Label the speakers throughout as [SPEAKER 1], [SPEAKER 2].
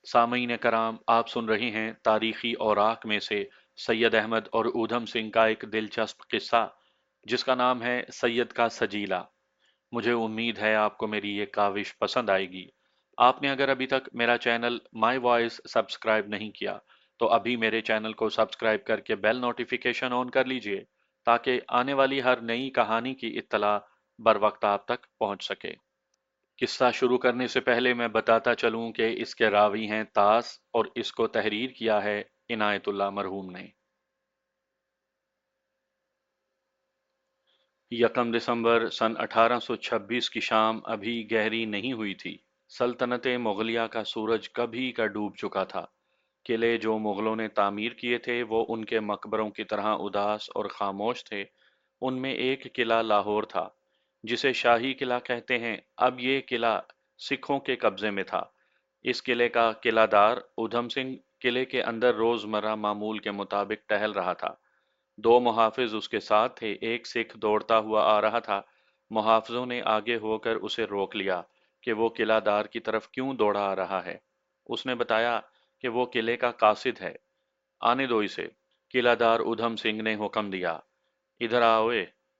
[SPEAKER 1] सामीन कराम, आप सुन रहे हैं तारीखी औराक में से सैयद अहमद और ऊधम सिंह का एक दिलचस्प किस्सा जिसका नाम है सैयद का सजीला। मुझे उम्मीद है आपको मेरी ये काविश पसंद आएगी। आपने अगर अभी तक मेरा चैनल माई वॉइस सब्सक्राइब नहीं किया तो अभी मेरे चैनल को सब्सक्राइब करके बेल नोटिफिकेशन ऑन कर लीजिए ताकि आने वाली हर नई कहानी की इत्तला बर वक्त आप तक पहुंच सके। किस्सा शुरू करने से पहले मैं बताता चलूं कि इसके रावी हैं तास और इसको तहरीर किया है इनायतुल्लाह मरहूम ने। यकम दिसंबर सन 1826 की शाम अभी गहरी नहीं हुई थी। सल्तनत मुगलिया का सूरज कभी का डूब चुका था। किले जो मुगलों ने तामीर किए थे वो उनके मकबरों की तरह उदास और खामोश थे। उनमें एक किला लाहौर था जिसे शाही किला कहते हैं। अब ये किला सिखों के कब्जे में था। इस किले का किलादार ऊधम सिंह किले के अंदर रोजमर्रा मामूल के मुताबिक टहल रहा था। दो मुहाफिज उसके साथ थे। एक सिख दौड़ता हुआ आ रहा था। मुहाफिजों ने आगे होकर उसे रोक लिया कि वो किलादार की तरफ क्यों दौड़ा आ रहा है। उसने बताया कि वो किले का कासिद है, आने दो इसे। किलादार ऊधम सिंह ने हुक्म दिया, इधर आओ।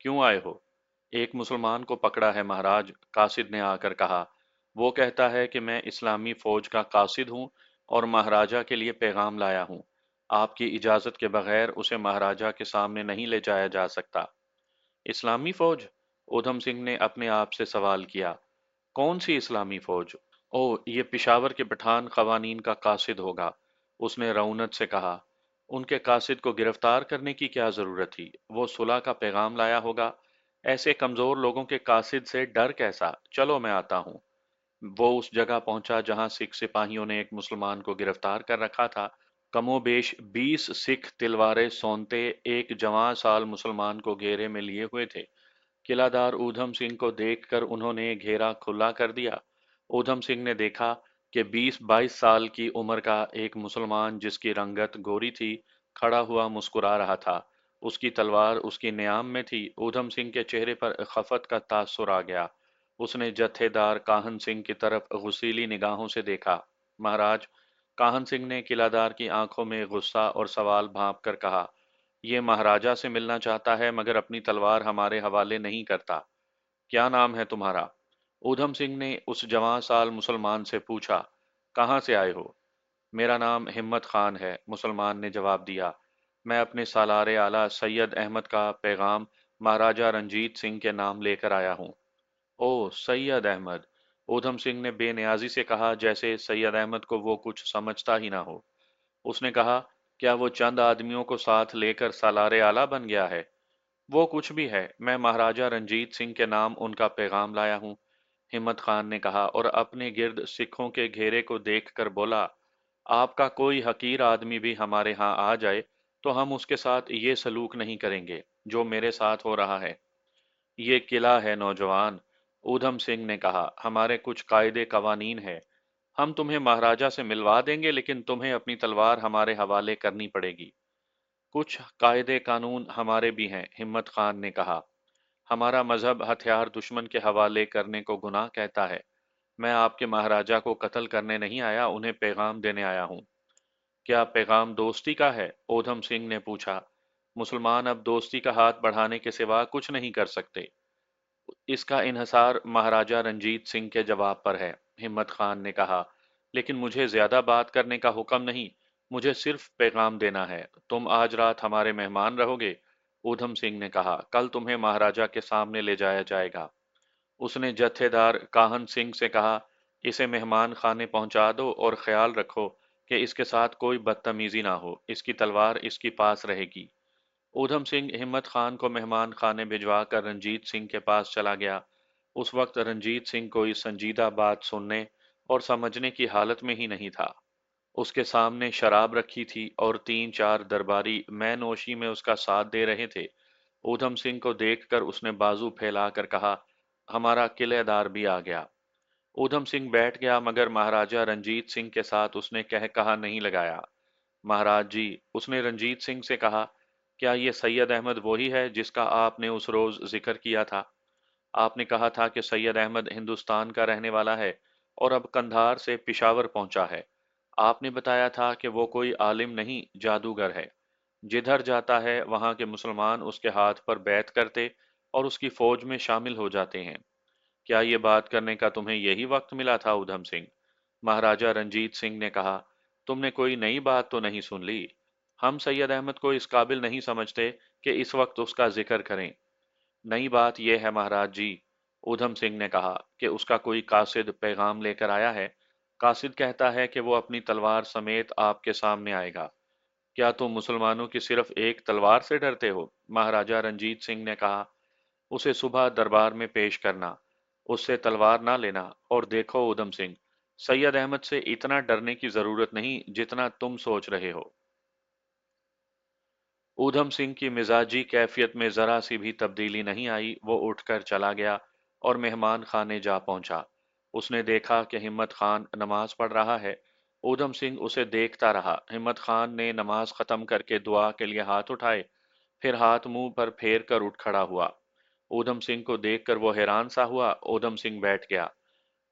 [SPEAKER 1] क्यों आए हो? एक मुसलमान को पकड़ा है महाराज, कासिद ने आकर कहा। वो कहता है कि मैं इस्लामी फौज का कासिद हूँ और महाराजा के लिए पैगाम लाया हूँ। आपकी इजाजत के बगैर उसे महाराजा के सामने नहीं ले जाया जा सकता। इस्लामी फौज? ऊधम सिंह ने अपने आप से सवाल किया। कौन सी इस्लामी फौज? ओ, ये पिशावर के पठान कवानीन का कासिद होगा, उसने रऊनत से कहा। उनके कासिद को गिरफ्तार करने की क्या जरूरत थी? वो सुलह का पैगाम लाया होगा। ऐसे कमजोर लोगों के कासिद से डर कैसा? चलो मैं आता हूँ। वो उस जगह पहुंचा जहां सिख सिपाहियों ने एक मुसलमान को गिरफ्तार कर रखा था। कमोबेश 20 सिख तिलवारे सौंते एक जवां साल मुसलमान को घेरे में लिए हुए थे। किलादार ऊधम सिंह को देखकर उन्होंने घेरा खुला कर दिया। ऊधम सिंह ने देखा कि 20-22 साल की उम्र का एक मुसलमान जिसकी रंगत गोरी थी, खड़ा हुआ मुस्कुरा रहा था। उसकी तलवार उसकी नियाम में थी। ऊधम सिंह के चेहरे पर खफत का तासुर आ गया। उसने जत्थेदार काहन सिंह की तरफ गुस्सीली निगाहों से देखा। महाराज, काहन सिंह ने किलादार की आंखों में गुस्सा और सवाल भांप कर कहा, ये महाराजा से मिलना चाहता है मगर अपनी तलवार हमारे हवाले नहीं करता। क्या नाम है तुम्हारा? ऊधम सिंह ने उस जवां साल मुसलमान से पूछा। कहाँ से आए हो? मेरा नाम हिम्मत खान है, मुसलमान ने जवाब दिया। मैं अपने सालारे आला सैयद अहमद का पैगाम महाराजा रंजीत सिंह के नाम लेकर आया हूँ। ओह, सैयद अहमद, ऊधम सिंह ने बेनियाजी से कहा, जैसे सैयद अहमद को वो कुछ समझता ही ना हो। उसने कहा, क्या वो चंद आदमियों को साथ लेकर सालारे आला बन गया है? वो कुछ भी है, मैं महाराजा रंजीत सिंह के नाम उनका पैगाम लाया हूँ, हिम्मत खान ने कहा और अपने गिर्द सिखों के घेरे को देखकर बोला, आपका कोई हकीर आदमी भी हमारे यहाँ आ जाए तो हम उसके साथ ये सलूक नहीं करेंगे जो मेरे साथ हो रहा है। ये किला है नौजवान, ऊधम सिंह ने कहा, हमारे कुछ कायदे कवानीन है। हम तुम्हें महाराजा से मिलवा देंगे लेकिन तुम्हें अपनी तलवार हमारे हवाले करनी पड़ेगी। कुछ कायदे कानून हमारे भी हैं, हिम्मत खान ने कहा। हमारा मजहब हथियार दुश्मन के हवाले करने को गुनाह कहता है। मैं आपके महाराजा को कत्ल करने नहीं आया, उन्हें पैगाम देने आया हूँ। क्या पैगाम दोस्ती का है? ऊधम सिंह ने पूछा। मुसलमान अब दोस्ती का हाथ बढ़ाने के सिवा कुछ नहीं कर सकते। इसका इन्हसार महाराजा रंजीत सिंह के जवाब पर है, हिम्मत खान ने कहा। लेकिन मुझे ज्यादा बात करने का हुक्म नहीं, मुझे सिर्फ पैगाम देना है। तुम आज रात हमारे मेहमान रहोगे, ऊधम सिंह ने कहा। कल तुम्हें महाराजा के सामने ले जाया जाएगा। उसने जत्थेदार काहन सिंह से कहा, इसे मेहमान खाने पहुंचा दो और ख्याल रखो कि इसके साथ कोई बदतमीजी ना हो। इसकी तलवार इसके पास रहेगी। ऊधम सिंह हिम्मत खान को मेहमान खाने भिजवा कर रंजीत सिंह के पास चला गया। उस वक्त रंजीत सिंह कोई संजीदा बात सुनने और समझने की हालत में ही नहीं था। उसके सामने शराब रखी थी और 3-4 दरबारी मैं नोशी में उसका साथ दे रहे थे। ऊधम सिंह को देखकर उसने बाजू फैलाकर कहा, हमारा किलेदार भी आ गया। ऊधम सिंह बैठ गया मगर महाराजा रंजीत सिंह के साथ उसने कह कहा नहीं लगाया। महाराज जी, उसने रंजीत सिंह से कहा, क्या ये सैयद अहमद वही है जिसका आपने उस रोज जिक्र किया था? आपने कहा था कि सैयद अहमद हिंदुस्तान का रहने वाला है और अब कंधार से पिशावर पहुंचा है। आपने बताया था कि वो कोई आलिम नहीं, जादूगर है। जिधर जाता है वहां के मुसलमान उसके हाथ पर बैत करते और उसकी फौज में शामिल हो जाते हैं। क्या ये बात करने का तुम्हें यही वक्त मिला था, ऊधम सिंह? महाराजा रंजीत सिंह ने कहा। तुमने कोई नई बात तो नहीं सुन ली? हम सैयद अहमद को इस काबिल नहीं समझते कि इस वक्त उसका जिक्र करें। नई बात यह है महाराज जी, ऊधम सिंह ने कहा, कि उसका कोई कासिद पैगाम लेकर आया है। कासिद कहता है कि वो अपनी तलवार समेत आपके सामने आएगा। क्या तुम मुसलमानों की सिर्फ एक तलवार से डरते हो? महाराजा रंजीत सिंह ने कहा। उसे सुबह दरबार में पेश करना, उससे तलवार ना लेना। और देखो ऊधम सिंह, सैयद अहमद से इतना डरने की जरूरत नहीं जितना तुम सोच रहे हो। ऊधम सिंह की मिजाजी कैफियत में जरा सी भी तब्दीली नहीं आई। वो उठकर चला गया और मेहमान खाने जा पहुंचा। उसने देखा कि हिम्मत खान नमाज पढ़ रहा है। ऊधम सिंह उसे देखता रहा। हिम्मत खान ने नमाज खत्म करके दुआ के लिए हाथ उठाए, फिर हाथ मुंह पर फेर कर उठ खड़ा हुआ। ऊधम सिंह को देखकर वो हैरान सा हुआ। ऊधम सिंह बैठ गया।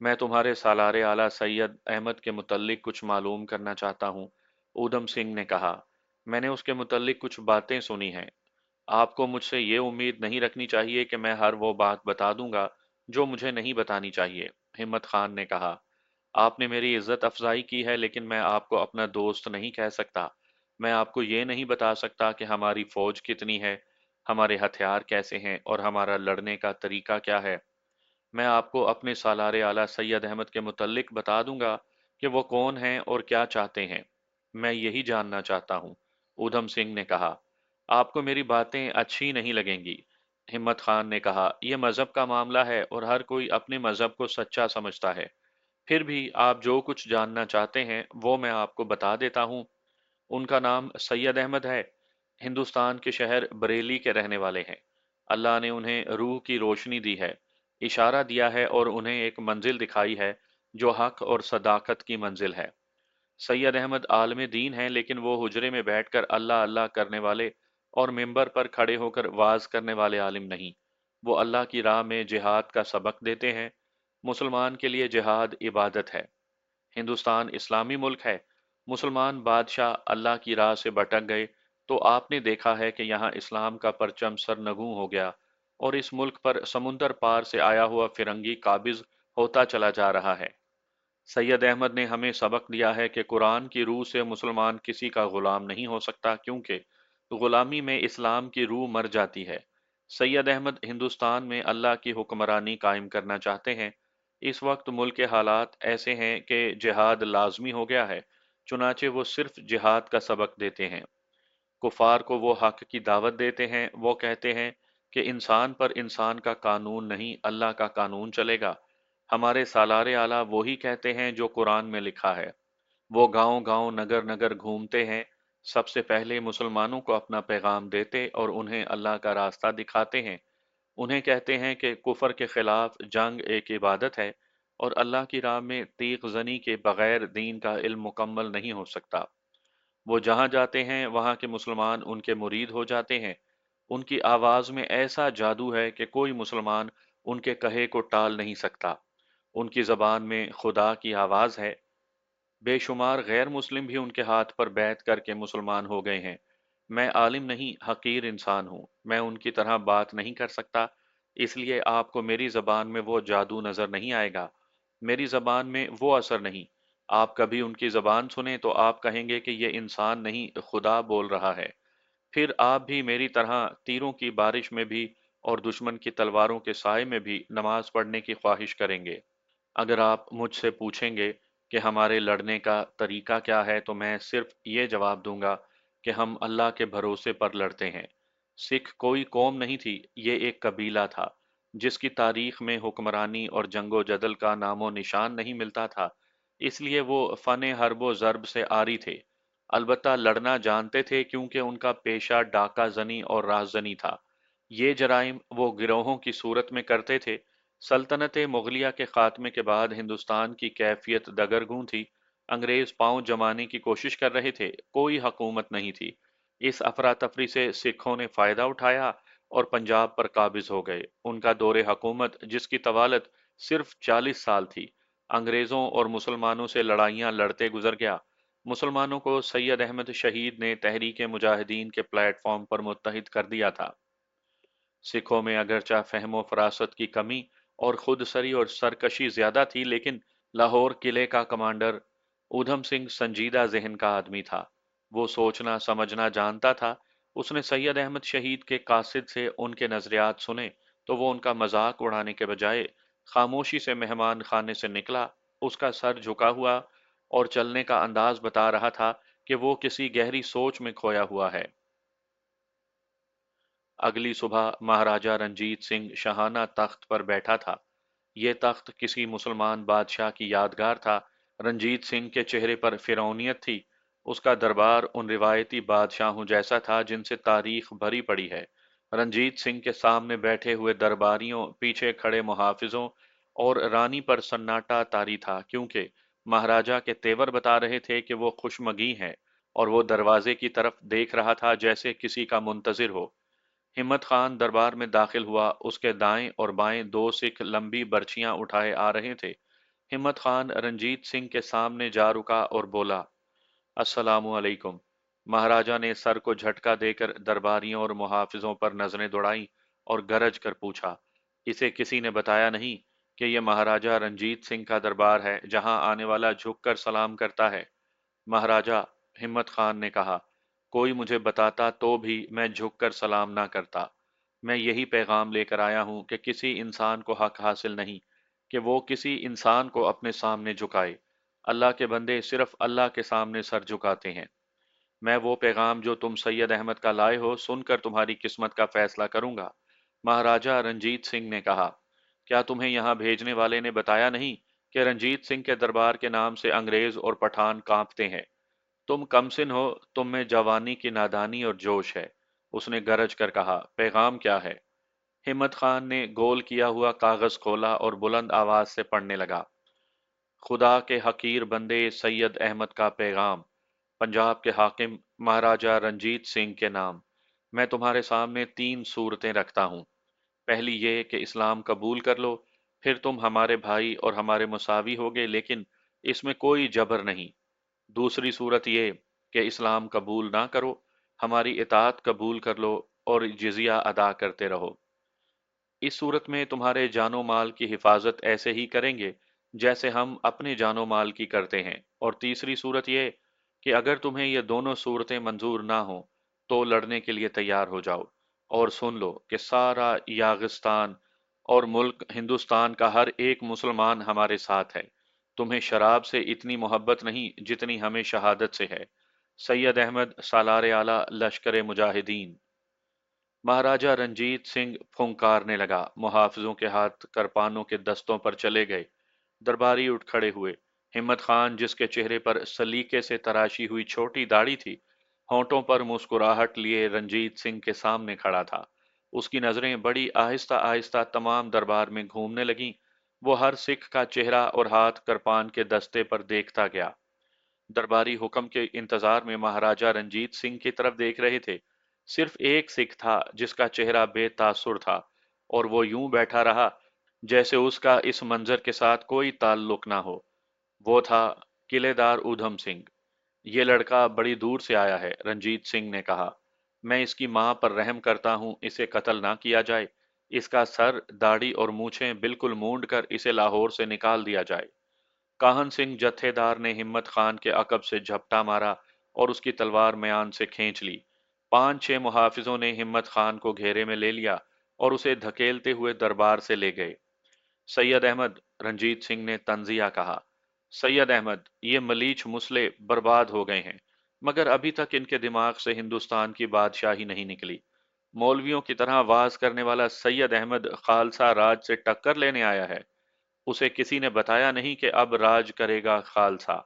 [SPEAKER 1] मैं तुम्हारे सालारे आला सैयद अहमद के मुतल्लिक कुछ मालूम करना चाहता हूँ, ऊधम सिंह ने कहा। मैंने उसके मुतल्लिक कुछ बातें सुनी हैं। आपको मुझसे ये उम्मीद नहीं रखनी चाहिए कि मैं हर वो बात बता दूंगा जो मुझे नहीं बतानी चाहिए, हिम्मत खान ने कहा। आपने मेरी इज्जत अफजाई की है, लेकिन मैं आपको अपना दोस्त नहीं कह सकता। मैं आपको ये नहीं बता सकता कि हमारी फौज कितनी है, हमारे हथियार कैसे हैं और हमारा लड़ने का तरीका क्या है। मैं आपको अपने सालारे आला सैयद अहमद के मुतल्लिक बता दूंगा कि वो कौन हैं और क्या चाहते हैं। मैं यही जानना चाहता हूँ, ऊधम सिंह ने कहा। आपको मेरी बातें अच्छी नहीं लगेंगी, हिम्मत खान ने कहा। यह मजहब का मामला है और हर कोई अपने मजहब को सच्चा समझता है। फिर भी आप जो कुछ जानना चाहते हैं वो मैं आपको बता देता हूँ। उनका नाम सैयद अहमद है। हिंदुस्तान के शहर बरेली के रहने वाले हैं। अल्लाह ने उन्हें रूह की रोशनी दी है, इशारा दिया है और उन्हें एक मंजिल दिखाई है जो हक और सदाकत की मंजिल है। सैयद अहमद आलम दीन हैं, लेकिन वो हुजरे में बैठकर अल्लाह अल्लाह करने वाले और मिंबर पर खड़े होकर वाज करने वाले आलिम नहीं। वो अल्लाह की राह में जिहाद का सबक देते हैं। मुसलमान के लिए जिहाद इबादत है। हिंदुस्तान इस्लामी मुल्क है। मुसलमान बादशाह अल्लाह की राह से भटक गए तो आपने देखा है कि यहाँ इस्लाम का परचम सरनगू हो गया और इस मुल्क पर समुंदर पार से आया हुआ फिरंगी काबिज होता चला जा रहा है। सैयद अहमद ने हमें सबक दिया है कि कुरान की रूह से मुसलमान किसी का गुलाम नहीं हो सकता, क्योंकि गुलामी में इस्लाम की रूह मर जाती है। सैयद अहमद हिंदुस्तान में अल्लाह की हुक्मरानी कायम करना चाहते हैं। इस वक्त मुल्क के हालात ऐसे हैं कि जिहाद लाजमी हो गया है। चुनाचे वो सिर्फ जिहाद का सबक देते हैं। कुफार को वो हक की दावत देते हैं। वो कहते हैं कि इंसान पर इंसान का कानून नहीं, अल्लाह का कानून चलेगा। हमारे सालारे आला वो ही कहते हैं जो कुरान में लिखा है। वो गांव-गांव, नगर-नगर घूमते हैं। सबसे पहले मुसलमानों को अपना पैगाम देते और उन्हें अल्लाह का रास्ता दिखाते हैं। उन्हें कहते हैं कि कुफर के खिलाफ जंग एक इबादत है और अल्लाह की राह में तीख जनी के बगैर दीन का इल्म मुकम्मल नहीं हो सकता। वो जहाँ जाते हैं वहाँ के मुसलमान उनके मुरीद हो जाते हैं। उनकी आवाज़ में ऐसा जादू है कि कोई मुसलमान उनके कहे को टाल नहीं सकता। उनकी ज़बान में खुदा की आवाज़ है। बेशुमार गैर मुस्लिम भी उनके हाथ पर बैठ करके मुसलमान हो गए हैं। मैं आलिम नहीं, हकीर इंसान हूँ। मैं उनकी तरह बात नहीं कर सकता, इसलिए आपको मेरी ज़बान में वो जादू नज़र नहीं आएगा। मेरी ज़बान में वो असर नहीं। आप कभी उनकी ज़बान सुने तो आप कहेंगे कि ये इंसान नहीं, खुदा बोल रहा है। फिर आप भी मेरी तरह तीरों की बारिश में भी और दुश्मन की तलवारों के साए में भी नमाज पढ़ने की ख्वाहिश करेंगे। अगर आप मुझसे पूछेंगे कि हमारे लड़ने का तरीका क्या है, तो मैं सिर्फ ये जवाब दूंगा कि हम अल्लाह के भरोसे पर लड़ते हैं। सिख कोई कौम नहीं थी, ये एक कबीला था जिसकी तारीख में हुक्मरानी और जंगो जदल का नामो निशान नहीं मिलता था। इसलिए वो फन हरबो ज़र्ब से आरी थे। अलबत्ता लड़ना जानते थे, क्योंकि उनका पेशा डाका जनी और राजनी था। ये जराइम वो गिरोहों की सूरत में करते थे। सल्तनत मुगलिया के खात्मे के बाद हिंदुस्तान की कैफियत दगरगूं थी। अंग्रेज पांव जमाने की कोशिश कर रहे थे, कोई हुकूमत नहीं थी। इस अफरा तफरी से सिखों ने फायदा उठाया और पंजाब पर काबिज हो गए। उनका दौरे हुकूमत, जिसकी तवालत सिर्फ 40 साल थी, अंग्रेजों और मुसलमानों से लड़ाइयां लड़ते गुजर गया। मुसलमानों को सैयद अहमद शहीद ने तहरीक मुजाहिदीन के प्लेटफॉर्म पर मुत्तहिद कर दिया था। सिखों में अगरचा फहमो फरासत की कमी और खुदसरी और सरकशी ज्यादा थी, लेकिन लाहौर किले का कमांडर ऊधम सिंह संजीदा जहन का आदमी था। वो सोचना समझना जानता था। उसने सैयद अहमद शहीद के कासिद से उनके नजरियात सुने तो वो उनका मजाक उड़ाने के बजाय खामोशी से मेहमान खाने से निकला। उसका सर झुका हुआ और चलने का अंदाज बता रहा था कि वो किसी गहरी सोच में खोया हुआ है। अगली सुबह महाराजा रंजीत सिंह शाहाना तख्त पर बैठा था। ये तख्त किसी मुसलमान बादशाह की यादगार था। रंजीत सिंह के चेहरे पर फिरौनियत थी। उसका दरबार उन रिवायती बादशाहों जैसा था जिनसे तारीख भरी पड़ी है। रंजीत सिंह के सामने बैठे हुए दरबारियों, पीछे खड़े मुहाफिजों और रानी पर सन्नाटा तारी था, क्योंकि महाराजा के तेवर बता रहे थे कि वो खुशमगी हैं और वो दरवाजे की तरफ देख रहा था जैसे किसी का मुंतजिर हो। हिम्मत खान दरबार में दाखिल हुआ। उसके दाएं और बाएं दो सिख लंबी बर्छियां उठाए आ रहे थे। हिम्मत खान रंजीत सिंह के सामने जा रुका और बोला, अस्सलामु अलैकुम। महाराजा ने सर को झटका देकर दरबारियों और मुहाफिजों पर नजरें दौड़ाई और गरज कर पूछा, इसे किसी ने बताया नहीं कि यह महाराजा रंजीत सिंह का दरबार है जहां आने वाला झुककर सलाम करता है? महाराजा, हिम्मत खान ने कहा, कोई मुझे बताता तो भी मैं झुककर सलाम ना करता। मैं यही पैगाम लेकर आया हूं कि किसी इंसान को हक हासिल नहीं कि वो किसी इंसान को अपने सामने झुकाए। अल्लाह के बंदे सिर्फ अल्लाह के सामने सर झुकाते हैं। मैं वो पैगाम जो तुम सैयद अहमद का लाए हो सुनकर तुम्हारी किस्मत का फैसला करूंगा। महाराजा रंजीत सिंह ने कहा, क्या तुम्हें यहाँ भेजने वाले ने बताया नहीं कि रंजीत सिंह के दरबार के नाम से अंग्रेज और पठान कांपते हैं? तुम कमसिन हो, तुम में जवानी की नादानी और जोश है। उसने गरज कर कहा, पैगाम क्या है? हिम्मत खान ने गोल किया हुआ कागज खोला और बुलंद आवाज से पढ़ने लगा, खुदा के हकीर बंदे सैयद अहमद का पैगाम, पंजाब के हाकिम महाराजा रंजीत सिंह के नाम। मैं तुम्हारे सामने 3 सूरतें रखता हूँ। पहली ये कि इस्लाम कबूल कर लो, फिर तुम हमारे भाई और हमारे मुसावी होगे, लेकिन इसमें कोई जबर नहीं। दूसरी सूरत ये कि इस्लाम कबूल ना करो, हमारी इताअत कबूल कर लो और जिजिया अदा करते रहो। इस सूरत में तुम्हारे जानो माल की हिफाजत ऐसे ही करेंगे जैसे हम अपने जानो माल की करते हैं। और तीसरी सूरत ये कि अगर तुम्हें ये दोनों सूरतें मंजूर ना हो तो लड़ने के लिए तैयार हो जाओ। और सुन लो कि सारा यागिस्तान और मुल्क हिंदुस्तान का हर एक मुसलमान हमारे साथ है। तुम्हें शराब से इतनी मोहब्बत नहीं जितनी हमें शहादत से है। सैयद अहमद सालार आला लश्कर मुजाहिदीन। महाराजा रंजीत सिंह फुंकारने लगा। मुहाफिजों के हाथ करपानों के दस्तों पर चले गए। दरबारी उठ खड़े हुए। हिम्मत खान, जिसके चेहरे पर सलीके से तराशी हुई छोटी दाढ़ी थी, होंठों पर मुस्कुराहट लिए रंजीत सिंह के सामने खड़ा था। उसकी नजरें बड़ी आहिस्ता आहिस्ता तमाम दरबार में घूमने लगीं। वो हर सिख का चेहरा और हाथ करपान के दस्ते पर देखता गया। दरबारी हुक्म के इंतजार में महाराजा रंजीत सिंह की तरफ देख रहे थे। सिर्फ एक सिख था जिसका चेहरा बेतासुर था, और वो यूं बैठा रहा जैसे उसका इस मंजर के साथ कोई ताल्लुक ना हो। वो था किलेदार ऊधम सिंह। ये लड़का बड़ी दूर से आया है, रंजीत सिंह ने कहा। मैं इसकी मां पर रहम करता हूं, इसे कत्ल ना किया जाए। इसका सर, दाढ़ी और मूछें बिल्कुल मूंड कर इसे लाहौर से निकाल दिया जाए। काहन सिंह जत्थेदार ने हिम्मत खान के अकब से झपटा मारा और उसकी तलवार म्यान से खींच ली। 5-6 मुहाफिजों ने हिम्मत खान को घेरे में ले लिया और उसे धकेलते हुए दरबार से ले गए। सैयद अहमद, रंजीत सिंह ने तंजिया कहा, सैयद अहमद, ये मलीच मुसले बर्बाद हो गए हैं, मगर अभी तक इनके दिमाग से हिंदुस्तान की बादशाही नहीं निकली। मौलवियों की तरह वाज करने वाला सैयद अहमद खालसा राज से टक्कर लेने आया है। उसे किसी ने बताया नहीं कि अब राज करेगा खालसा।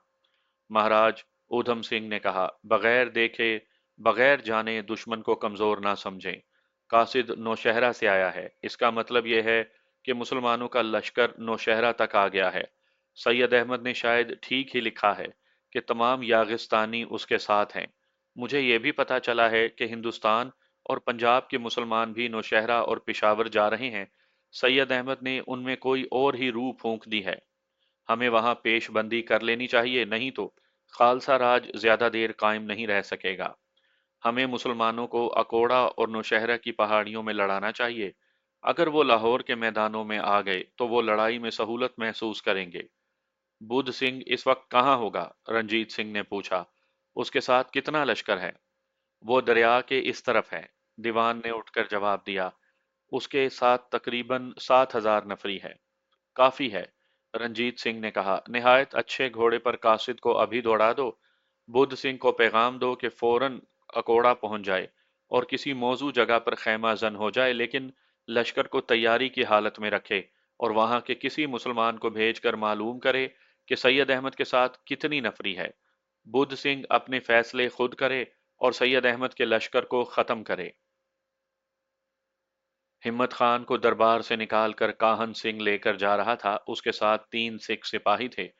[SPEAKER 1] महाराज, ऊधम सिंह ने कहा, बगैर देखे बगैर जाने दुश्मन को कमजोर ना समझें। कासिद नौशहरा से आया है, इसका मतलब यह है कि मुसलमानों का लश्कर नौशहरा तक आ गया है। सैयद अहमद ने शायद ठीक ही लिखा है कि तमाम यागिस्तानी उसके साथ हैं। मुझे यह भी पता चला है कि हिंदुस्तान और पंजाब के मुसलमान भी नौशहरा और पिशावर जा रहे हैं। सैयद अहमद ने उनमें कोई और ही रूह फूंक दी है। हमें वहां पेशबंदी कर लेनी चाहिए, नहीं तो खालसा राज ज्यादा देर कायम नहीं रह सकेगा। हमें मुसलमानों को अकोड़ा और नौशहरा की पहाड़ियों में लड़ाना चाहिए। अगर वो लाहौर के मैदानों में आ गए तो वो लड़ाई में सहूलत महसूस करेंगे। बुद्ध सिंह इस वक्त कहाँ होगा? रंजीत सिंह ने पूछा। उसके साथ कितना लश्कर है? वो दरिया के इस तरफ है, दीवान ने उठकर जवाब दिया। उसके साथ तकरीबन 7,000 नफरी है। काफी है, रंजीत सिंह ने कहा। निहायत अच्छे घोड़े पर कासिद को अभी दौड़ा दो। बुद्ध सिंह को पैगाम दो कि फौरन अकोड़ा पहुंच जाए और किसी मौजू जगह पर खैमा जन हो जाए, लेकिन लश्कर को तैयारी की हालत में रखे और वहां के किसी मुसलमान को भेजकर मालूम करे कि सैयद अहमद के साथ कितनी नफरी है। बुद्ध सिंह अपने फैसले खुद करे और सैयद अहमद के लश्कर को खत्म करे। हिम्मत खान को दरबार से निकालकर काहन सिंह लेकर जा रहा था। उसके साथ 3 सिख सिपाही थे।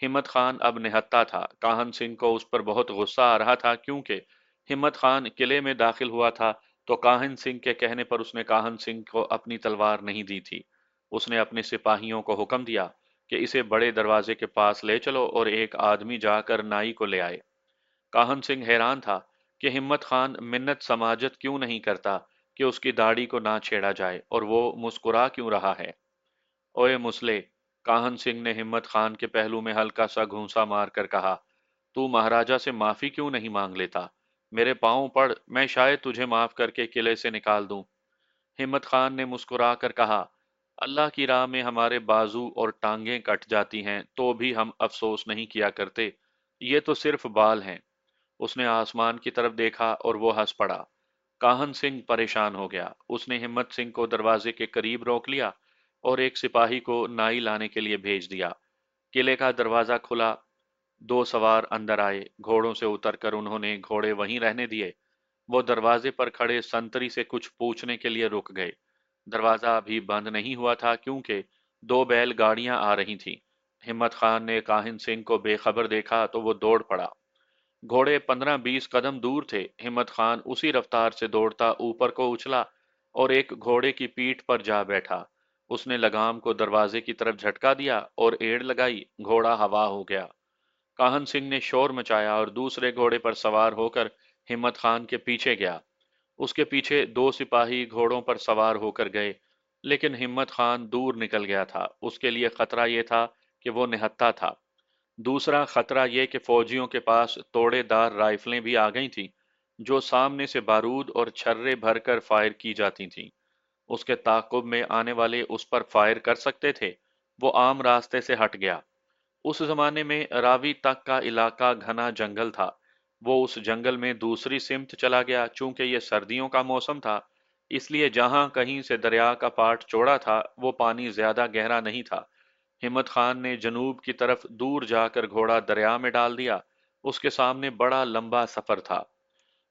[SPEAKER 1] हिम्मत खान अब निहत्था था। काहन सिंह को उस पर बहुत गुस्सा आ रहा था, क्योंकि हिम्मत खान किले में दाखिल हुआ था तो काहन सिंह के कहने पर उसने काहन सिंह को अपनी तलवार नहीं दी थी। उसने अपने सिपाहियों को हुक्म दिया कि इसे बड़े दरवाजे के पास ले चलो और एक आदमी जाकर नाई को ले आए। काहन सिंह हैरान था कि हिम्मत खान मिन्नत समाजत क्यों नहीं करता कि उसकी दाढ़ी को ना छेड़ा जाए, और वो मुस्कुरा क्यों रहा है। ओए मुसले, काहन सिंह ने हिम्मत खान के पहलू में हल्का सा घूंसा मारकर कहा, तू महाराजा से माफी क्यों नहीं मांग लेता? मेरे पांव पड़, मैं शायद तुझे माफ करके किले से निकाल दूं। हिम्मत खान ने मुस्कुरा कर कहा, अल्लाह की राह में हमारे बाजू और टांगें कट जाती हैं तो भी हम अफसोस नहीं किया करते। ये तो सिर्फ बाल हैं। उसने आसमान की तरफ देखा और वो हंस पड़ा। काहन सिंह परेशान हो गया। उसने हिम्मत सिंह को दरवाजे के करीब रोक लिया और एक सिपाही को नाई लाने के लिए भेज दिया। किले का दरवाजा खुला। 2 सवार अंदर आए। घोड़ों से उतरकर उन्होंने घोड़े वहीं रहने दिए। वो दरवाजे पर खड़े संतरी से कुछ पूछने के लिए रुक गए। दरवाजा अभी बंद नहीं हुआ था, क्योंकि 2 बैल गाड़ियां आ रही थीं। हिम्मत खान ने काहिन सिंह को बेखबर देखा तो वो दौड़ पड़ा। घोड़े 15-20 कदम दूर थे। हिम्मत खान उसी रफ्तार से दौड़ता ऊपर को उछला और एक घोड़े की पीठ पर जा बैठा। उसने लगाम को दरवाजे की तरफ झटका दिया और एड़ लगाई। घोड़ा हवा हो गया। काहन सिंह ने शोर मचाया और दूसरे घोड़े पर सवार होकर हिम्मत खान के पीछे गया। उसके पीछे 2 सिपाही घोड़ों पर सवार होकर गए, लेकिन हिम्मत खान दूर निकल गया था। उसके लिए खतरा यह था कि वो निहत्था था। दूसरा खतरा यह कि फौजियों के पास तोड़ेदार राइफलें भी आ गई थीं, जो सामने से बारूद और छर्रे भरकर फायर की जाती थीं। उसके ताक़ुब में आने वाले उस पर फायर कर सकते थे। वो आम रास्ते से हट गया। उस जमाने में रावी तक का इलाका घना जंगल था। वो उस जंगल में दूसरी सिमत चला गया। चूंकि ये सर्दियों का मौसम था, इसलिए जहां कहीं से दरिया का पाट चौड़ा था, वो पानी ज्यादा गहरा नहीं था। हिम्मत खान ने जनूब की तरफ दूर जाकर घोड़ा दरिया में डाल दिया। उसके सामने बड़ा लंबा सफर था।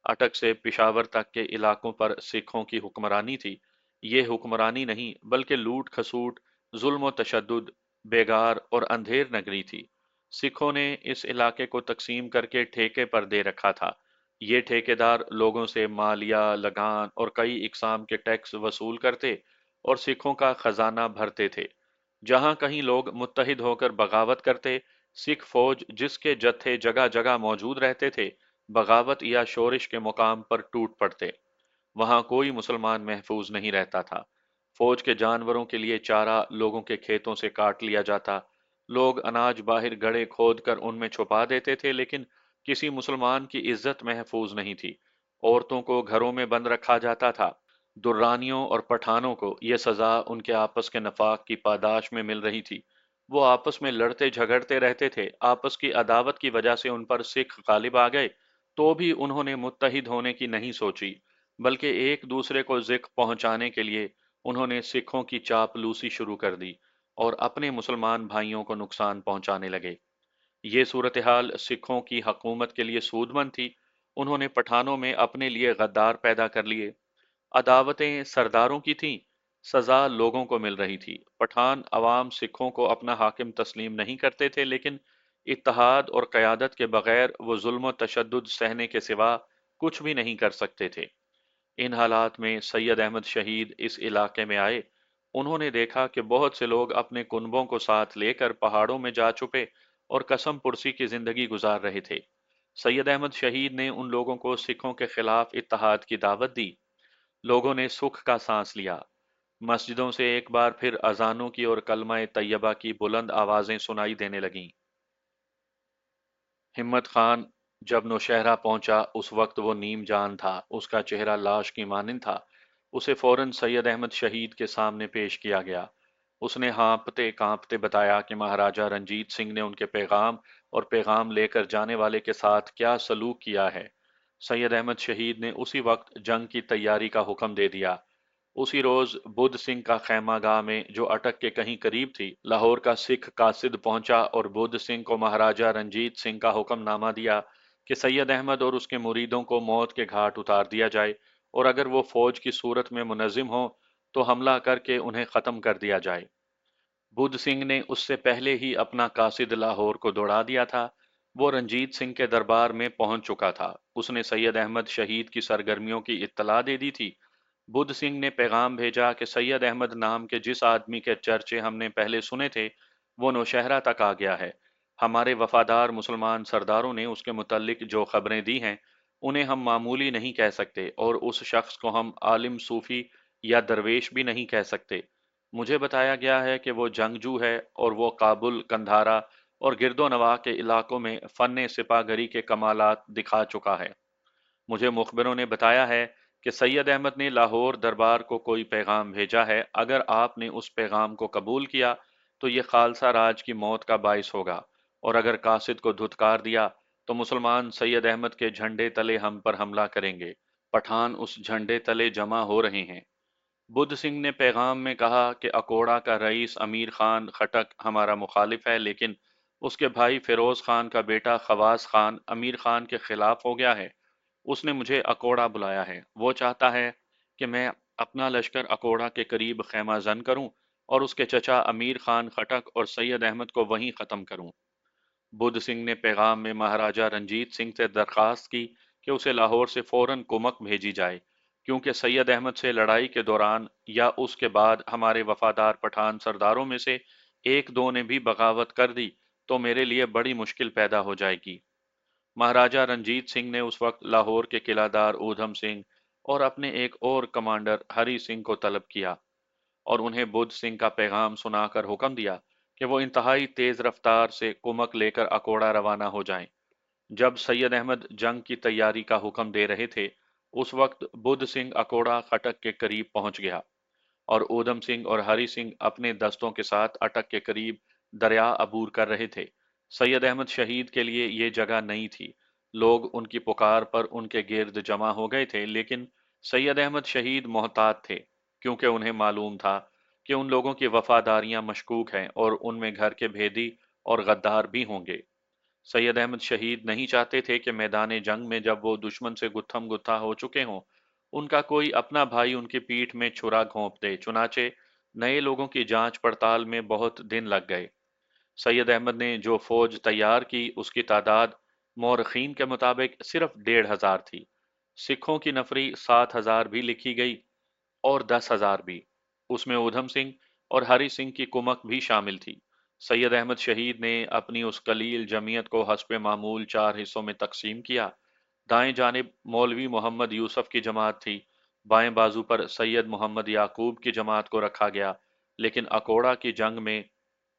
[SPEAKER 1] अटक से पिशावर तक के इलाकों पर सिखों की हुक्मरानी थी। ये हुक्मरानी नहीं, बल्कि लूट खसूट, जुल्म व तशद्दुद, बेगार और अंधेर नगरी थी। सिखों ने इस इलाके को तकसीम करके ठेके पर दे रखा था। ये ठेकेदार लोगों से मालिया, लगान और कई इकसाम के टैक्स वसूल करते और सिखों का खजाना भरते थे। जहां कहीं लोग मुत्तहिद होकर बगावत करते, सिख फौज जिसके जत्थे जगह जगह मौजूद रहते थे, बगावत या शोरिश के मुकाम पर टूट पड़ते। वहां कोई मुसलमान महफूज नहीं रहता था। फौज के जानवरों के लिए चारा लोगों के खेतों से काट लिया जाता। लोग अनाज बाहर गड्ढे खोद कर उनमें छुपा देते थे, लेकिन किसी मुसलमान की इज्जत महफूज नहीं थी। औरतों को घरों में बंद रखा जाता था। दुर्रानियों और पठानों को यह सजा उनके आपस के नफाक की पादाश में मिल रही थी। वो आपस में लड़ते झगड़ते रहते थे। आपस की अदावत की वजह से उन पर सिख गालिब आ गए, तो भी उन्होंने मुत्तहिद होने की नहीं सोची, बल्कि एक दूसरे को ज़िक पहुंचाने के लिए उन्होंने सिखों की चापलूसी शुरू कर दी और अपने मुसलमान भाइयों को नुकसान पहुंचाने लगे। ये सूरत हाल सिखों की हकूमत के लिए सूदमंद थी। उन्होंने पठानों में अपने लिए गद्दार पैदा कर लिए। अदावतें सरदारों की थीं, सजा लोगों को मिल रही थी। पठान अवाम सिखों को अपना हाकिम तस्लीम नहीं करते थे, लेकिन इत्तहाद और क़यादत के बगैर वो जुल्म व तशद्दुद सहने के सिवा कुछ भी नहीं कर सकते थे। इन हालात में सैयद अहमद शहीद इस इलाके में आए। उन्होंने देखा कि बहुत से लोग अपने कुनबों को साथ लेकर पहाड़ों में जा छुपे और कसम पुरसी की जिंदगी गुजार रहे थे। सैयद अहमद शहीद ने उन लोगों को सिखों के खिलाफ इत्तेहाद की दावत दी। लोगों ने सुख का सांस लिया। मस्जिदों से एक बार फिर अजानों की और कलमा तैयबा की बुलंद आवाजें सुनाई देने लगीं। हिम्मत खान जब नौशहरा पहुंचा, उस वक्त वो नीम जान था। उसका चेहरा लाश की मानिंद था। उसे फौरन सैयद अहमद शहीद के सामने पेश किया गया। उसने हाँफते कांपते बताया कि महाराजा रंजीत सिंह ने उनके पैगाम और पैगाम लेकर जाने वाले के साथ क्या सलूक किया है। सैयद अहमद शहीद ने उसी वक्त जंग की तैयारी का हुक्म दे दिया। उसी रोज बुद्ध सिंह का खैमागाह में, जो अटक के कहीं करीब थी, लाहौर का सिख कासिद पहुंचा और बुद्ध सिंह को महाराजा रंजीत सिंह का हुक्मनामा दिया कि सैयद अहमद और उसके मुरीदों को मौत के घाट उतार दिया जाए, और अगर वो फौज की सूरत में मुनज़्ज़िम हो तो हमला करके उन्हें ख़त्म कर दिया जाए। बुद्ध सिंह ने उससे पहले ही अपना कासिद लाहौर को दौड़ा दिया था। वो रंजीत सिंह के दरबार में पहुंच चुका था। उसने सैयद अहमद शहीद की सरगर्मियों की इत्तला दे दी थी। बुद्ध सिंह ने पैगाम भेजा कि सैयद अहमद नाम के जिस आदमी के चर्चे हमने पहले सुने थे, वो नौशहरा तक आ गया है। हमारे वफादार मुसलमान सरदारों ने उसके मुतल्लिक जो खबरें दी हैं, उन्हें हम मामूली नहीं कह सकते, और उस शख्स को हम आलिम सूफी या दरवेश भी नहीं कह सकते। मुझे बताया गया है कि वो जंगजू है, और वो काबुल, कंधारा और गिरदो नवाह के इलाकों में फन सिपागरी के कमालात दिखा चुका है। मुझे मुखबिरों ने बताया है कि सैयद अहमद ने लाहौर दरबार को कोई पैगाम भेजा है। अगर आपने उस पैगाम को कबूल किया तो ये खालसा राज की मौत का बाइस होगा, और अगर कासिद को धुतकार दिया तो मुसलमान सैयद अहमद के झंडे तले हम पर हमला करेंगे। पठान उस झंडे तले जमा हो रहे हैं। बुद्ध सिंह ने पैगाम में कहा कि अकोड़ा का रईस अमीर खान खटक हमारा मुखालिफ है, लेकिन उसके भाई फिरोज खान का बेटा खवास खान अमीर खान के खिलाफ हो गया है। उसने मुझे अकोड़ा बुलाया है। वो चाहता है कि मैं अपना लश्कर अकोड़ा के करीब खैमा जन करूं और उसके चचा अमीर खान खटक और सैयद अहमद को वहीं ख़त्म करूं। बुद्ध सिंह ने पैगाम में महाराजा रंजीत सिंह से दरखास्त की कि उसे लाहौर से फौरन कुमक भेजी जाए, क्योंकि सैयद अहमद से लड़ाई के दौरान या उसके बाद हमारे वफादार पठान सरदारों में से एक दो ने भी बगावत कर दी तो मेरे लिए बड़ी मुश्किल पैदा हो जाएगी। महाराजा रंजीत सिंह ने उस वक्त लाहौर के किलादार ऊधम सिंह और अपने एक और कमांडर हरी सिंह को तलब किया, और उन्हें बुद्ध सिंह का पैगाम सुनाकर हुक्म दिया कि वो इंतहाई तेज रफ्तार से कुमक लेकर अकोड़ा रवाना हो जाएं। जब सैयद अहमद जंग की तैयारी का हुक्म दे रहे थे, उस वक्त बुद्ध सिंह अकोड़ा खटक के करीब पहुंच गया, और ऊधम सिंह और हरि सिंह अपने दस्तों के साथ अटक के करीब दरिया अबूर कर रहे थे। सैयद अहमद शहीद के लिए ये जगह नहीं थी। लोग उनकी पुकार पर उनके गिर्द जमा हो गए थे, लेकिन सैयद अहमद शहीद मोहतात थे, क्योंकि उन्हें मालूम था कि उन लोगों की वफादारियां मशकूक हैं और उनमें घर के भेदी और गद्दार भी होंगे। सैयद अहमद शहीद नहीं चाहते थे कि मैदान जंग में जब वो दुश्मन से गुत्थम गुत्था हो चुके हों, उनका कोई अपना भाई उनकी पीठ में छुरा घोंप दे। चुनाचे नए लोगों की जांच पड़ताल में बहुत दिन लग गए। सैयद अहमद ने जो फौज तैयार की, उसकी तादाद मौरखीन के मुताबिक सिर्फ 1,500 थी। सिखों की नफरी 7,000 भी लिखी गई, और 10,000 भी। उसमें ऊधम सिंह और हरि सिंह की कुमक भी शामिल थी। सैयद अहमद शहीद ने अपनी उस कलील जमीयत को हस्बे मामूल 4 हिस्सों में तकसीम किया। दाएं जानिब मौलवी मोहम्मद यूसुफ की जमात थी। बाएं बाजू पर सैयद मोहम्मद याकूब की जमात को रखा गया, लेकिन अकोड़ा की जंग में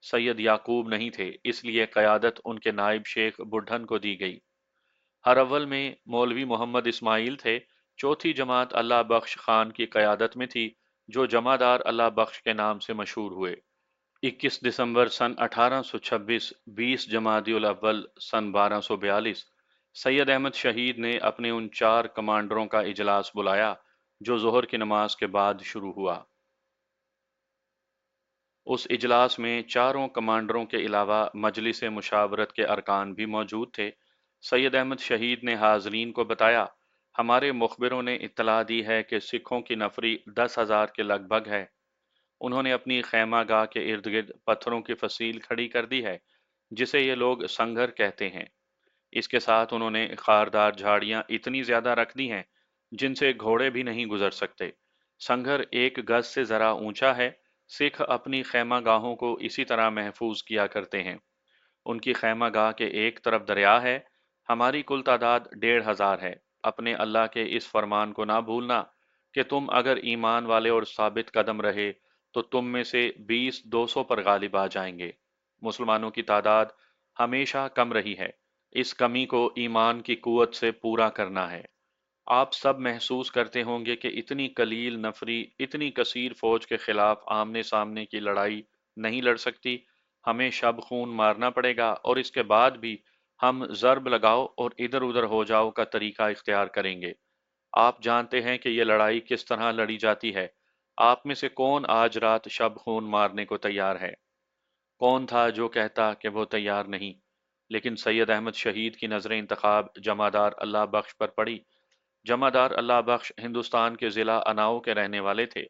[SPEAKER 1] सैयद याकूब नहीं थे, इसलिए क़यादत उनके नायब शेख बुढ़न को दी गई। हर अव्वल में मौलवी मोहम्मद इस्माइल थे। चौथी जमात अल्लाह बख्श खान की क़यादत में थी, जो जमादार अल्लाह बख्श के नाम से मशहूर हुए। 21 दिसंबर सन 1826, 20 जमादियुल अव्वल सन 1242, सैयद अहमद शहीद ने अपने उन 4 कमांडरों का इजलास बुलाया, जो जोहर की नमाज के बाद शुरू हुआ। उस इजलास में चारों कमांडरों के अलावा मजलिस मुशावरत के अरकान भी मौजूद थे। सैयद अहमद शहीद ने हाज़रीन को बताया, हमारे मुखबिरों ने इत्तला दी है कि सिखों की नफरी 10,000 के लगभग है। उन्होंने अपनी खैमागाह के इर्द गिर्द पत्थरों की फसील खड़ी कर दी है, जिसे ये लोग संघर कहते हैं। इसके साथ उन्होंने खारदार झाड़ियां इतनी ज्यादा रख दी हैं जिनसे घोड़े भी नहीं गुजर सकते। संघर 1 गज से जरा ऊंचा है। सिख अपनी खैमागाहों को इसी तरह महफूज किया करते हैं। ان کی خیمہ گاہ کے ایک طرف دریا ہے، ہماری کل تعداد 1,500 ہے۔ اپنے اللہ کے اس فرمان کو نہ بھولنا کہ تم اگر ایمان والے اور ثابت قدم رہے تو تم میں سے 20 200 پر غالب آ جائیں گے۔ مسلمانوں کی تعداد ہمیشہ کم رہی ہے، اس کمی کو ایمان کی قوت سے پورا کرنا ہے۔ آپ سب محسوس کرتے ہوں گے کہ اتنی قلیل نفری اتنی کثیر فوج کے خلاف آمنے سامنے کی لڑائی نہیں لڑ سکتی۔ ہمیں شب خون مارنا پڑے گا، اور اس کے بعد بھی ہم ضرب لگاؤ اور ادھر ادھر ہو جاؤ کا طریقہ اختیار کریں گے۔ آپ جانتے ہیں کہ یہ لڑائی کس طرح لڑی جاتی ہے۔ آپ میں سے کون آج رات شب خون مارنے کو تیار ہے؟ کون تھا جو کہتا کہ وہ تیار نہیں؟ لیکن سید احمد شہید کی نظر انتخاب جمعدار اللہ بخش پر پڑی۔ جمعدار اللہ بخش ہندوستان کے ضلع اناؤ کے رہنے والے تھے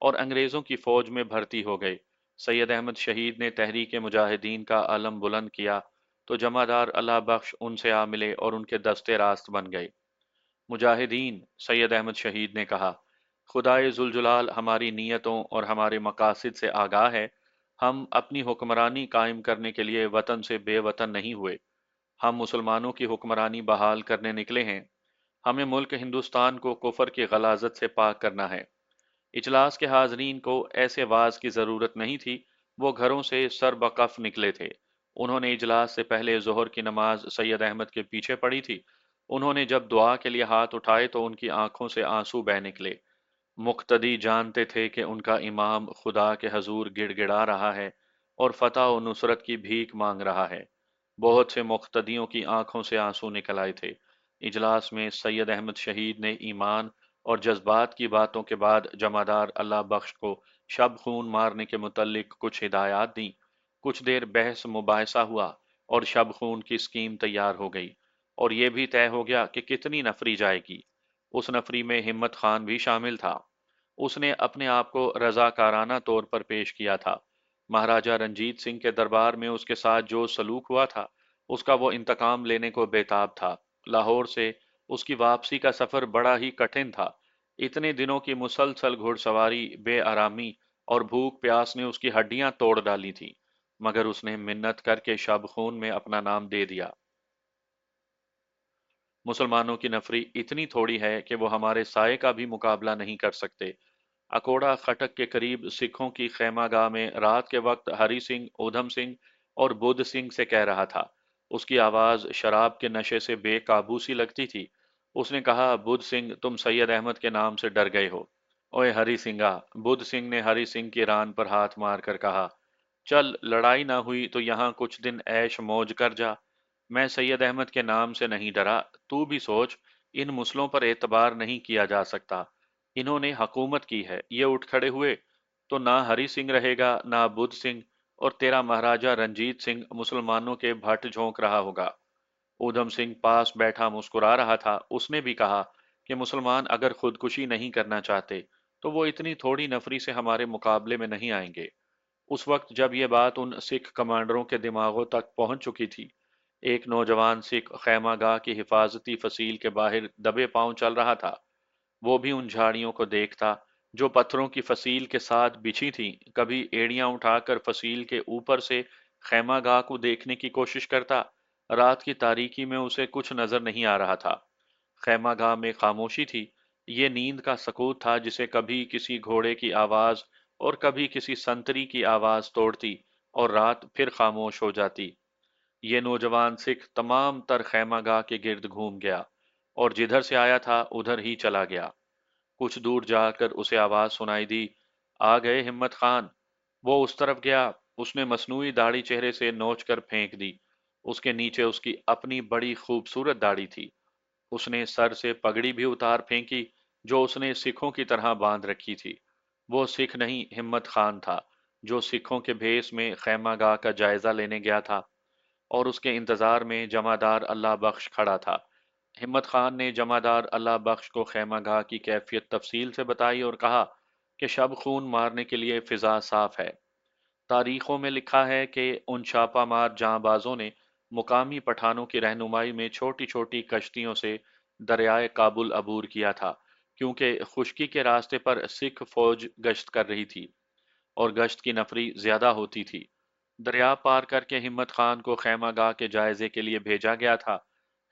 [SPEAKER 1] اور انگریزوں کی فوج میں بھرتی ہو گئے۔ سید احمد شہید نے تحریک مجاہدین کا علم بلند کیا تو جمعدار اللہ بخش ان سے آ ملے اور ان کے دستے راست بن گئے۔ مجاہدین، سید احمد شہید نے کہا، خدائے ذوالجلال ہماری نیتوں اور ہمارے مقاصد سے آگاہ ہے۔ ہم اپنی حکمرانی قائم کرنے کے لیے وطن سے بے وطن نہیں ہوئے، ہم مسلمانوں کی حکمرانی بحال کرنے نکلے ہیں۔ ہمیں ملک ہندوستان کو کفر کی غلاظت سے پاک کرنا ہے۔ اجلاس کے حاضرین کو ایسے واز کی ضرورت نہیں تھی، وہ گھروں سے سر بقف نکلے تھے۔ انہوں نے اجلاس سے پہلے ظہر کی نماز سید احمد کے پیچھے پڑھی تھی۔ انہوں نے جب دعا کے لیے ہاتھ اٹھائے تو ان کی آنکھوں سے آنسو بہہ نکلے۔ مقتدی جانتے تھے کہ ان کا امام خدا کے حضور گڑ گڑا رہا ہے اور فتح و نصرت کی بھیک مانگ رہا ہے۔ بہت سے مقتدیوں کی آنکھوں سے آنسو نکل آئے تھے۔ اجلاس میں سید احمد شہید نے ایمان اور جذبات کی باتوں کے بعد جمعدار اللہ بخش کو شب خون مارنے کے متعلق کچھ ہدایات دیں۔ کچھ دیر بحث مباحثہ ہوا اور شب خون کی اسکیم تیار ہو گئی، اور یہ بھی طے ہو گیا کہ کتنی نفری جائے گی۔ اس نفری میں ہمت خان بھی شامل تھا۔ اس نے اپنے آپ کو رضاکارانہ طور پر پیش کیا تھا۔ مہاراجہ رنجیت سنگھ کے دربار میں اس کے ساتھ جو سلوک ہوا تھا، اس کا وہ انتقام لینے کو بےتاب تھا۔ لاہور سے اس کی واپسی کا سفر بڑا ہی کٹھن تھا۔ اتنے دنوں کی مسلسل گھڑ سواری، بے آرامی اور بھوک پیاس نے اس کی ہڈیاں توڑ ڈالی تھی، مگر اس نے منت کر کے شب خون میں اپنا نام دے دیا۔ مسلمانوں کی نفری اتنی تھوڑی ہے کہ وہ ہمارے سائے کا بھی مقابلہ نہیں کر سکتے۔ اکوڑا خٹک کے قریب سکھوں کی خیمہ گاہ میں رات کے وقت ہری سنگھ اودھم سنگھ اور بدھ سنگھ سے کہہ رہا تھا۔ اس کی آواز شراب کے نشے سے بے قابو سی لگتی تھی۔ اس نے کہا، بدھ سنگھ، تم سید احمد کے نام سے ڈر گئے ہو۔ اوئے ہری سنگھا! بدھ سنگھ نے ہری سنگھ کی ران پر ہاتھ مار کر کہا، چل، لڑائی نہ ہوئی تو یہاں کچھ دن عیش موج کر جا۔ میں سید احمد کے نام سے نہیں ڈرا۔ تو بھی سوچ، ان مسلوں پر اعتبار نہیں کیا جا سکتا۔ انہوں نے حکومت کی ہے، یہ اٹھ کھڑے ہوئے تو نہ ہری سنگھ رہے گا نہ بدھ سنگھ، اور تیرا مہاراجہ رنجیت سنگھ مسلمانوں کے بھٹ جھونک رہا ہوگا۔ اودھم سنگھ پاس بیٹھا مسکرا رہا تھا۔ اس نے بھی کہا کہ مسلمان اگر خودکشی نہیں کرنا چاہتے تو وہ اتنی تھوڑی نفری سے ہمارے مقابلے میں نہیں آئیں گے۔ اس وقت جب یہ بات ان سکھ کمانڈروں کے دماغوں تک پہنچ چکی تھی، ایک نوجوان سکھ خیمہ گاہ کی حفاظتی فصیل کے باہر دبے پاؤں چل رہا تھا۔ وہ بھی ان جھاڑیوں کو دیکھتا جو پتھروں کی فصیل کے ساتھ بچھی تھیں، کبھی ایڑیاں اٹھا کر فصیل کے اوپر سے خیمہ گاہ کو دیکھنے کی کوشش کرتا۔ رات کی تاریکی میں اسے کچھ نظر نہیں آ رہا تھا۔ خیمہ گاہ میں خاموشی تھی۔ یہ نیند کا سکوت تھا جسے کبھی کسی گھوڑے کی آواز اور کبھی کسی سنتری کی آواز توڑتی، اور رات پھر خاموش ہو جاتی۔ یہ نوجوان سکھ تمام تر خیمہ گاہ کے گرد گھوم گیا اور جدھر سے آیا تھا ادھر ہی چلا گیا۔ کچھ دور جا کر اسے آواز سنائی دی، آ گئے ہمت خان۔ وہ اس طرف گیا۔ اس نے مصنوعی داڑھی چہرے سے نوچ کر پھینک دی۔ اس کے نیچے اس کی اپنی بڑی خوبصورت داڑھی تھی۔ اس نے سر سے پگڑی بھی اتار پھینکی جو اس نے سکھوں کی طرح باندھ رکھی تھی۔ وہ سکھ نہیں، ہمت خان تھا، جو سکھوں کے بھیس میں خیمہ گاہ کا جائزہ لینے گیا تھا، اور اس کے انتظار میں جمعدار اللہ بخش کھڑا تھا۔ ہمت خان نے جمعدار اللہ بخش کو خیمہ گاہ کی کیفیت تفصیل سے بتائی اور کہا کہ شب خون مارنے کے لیے فضا صاف ہے۔ تاریخوں میں لکھا ہے کہ ان چھاپہ مار جاں بازوں نے مقامی پٹھانوں کی رہنمائی میں چھوٹی چھوٹی کشتیوں سے دریائے کابل عبور کیا تھا، کیونکہ خشکی کے راستے پر سکھ فوج گشت کر رہی تھی اور گشت کی نفری زیادہ ہوتی تھی۔ دریا پار کر کے ہمت خان کو خیمہ گاہ کے جائزے کے لیے بھیجا گیا تھا۔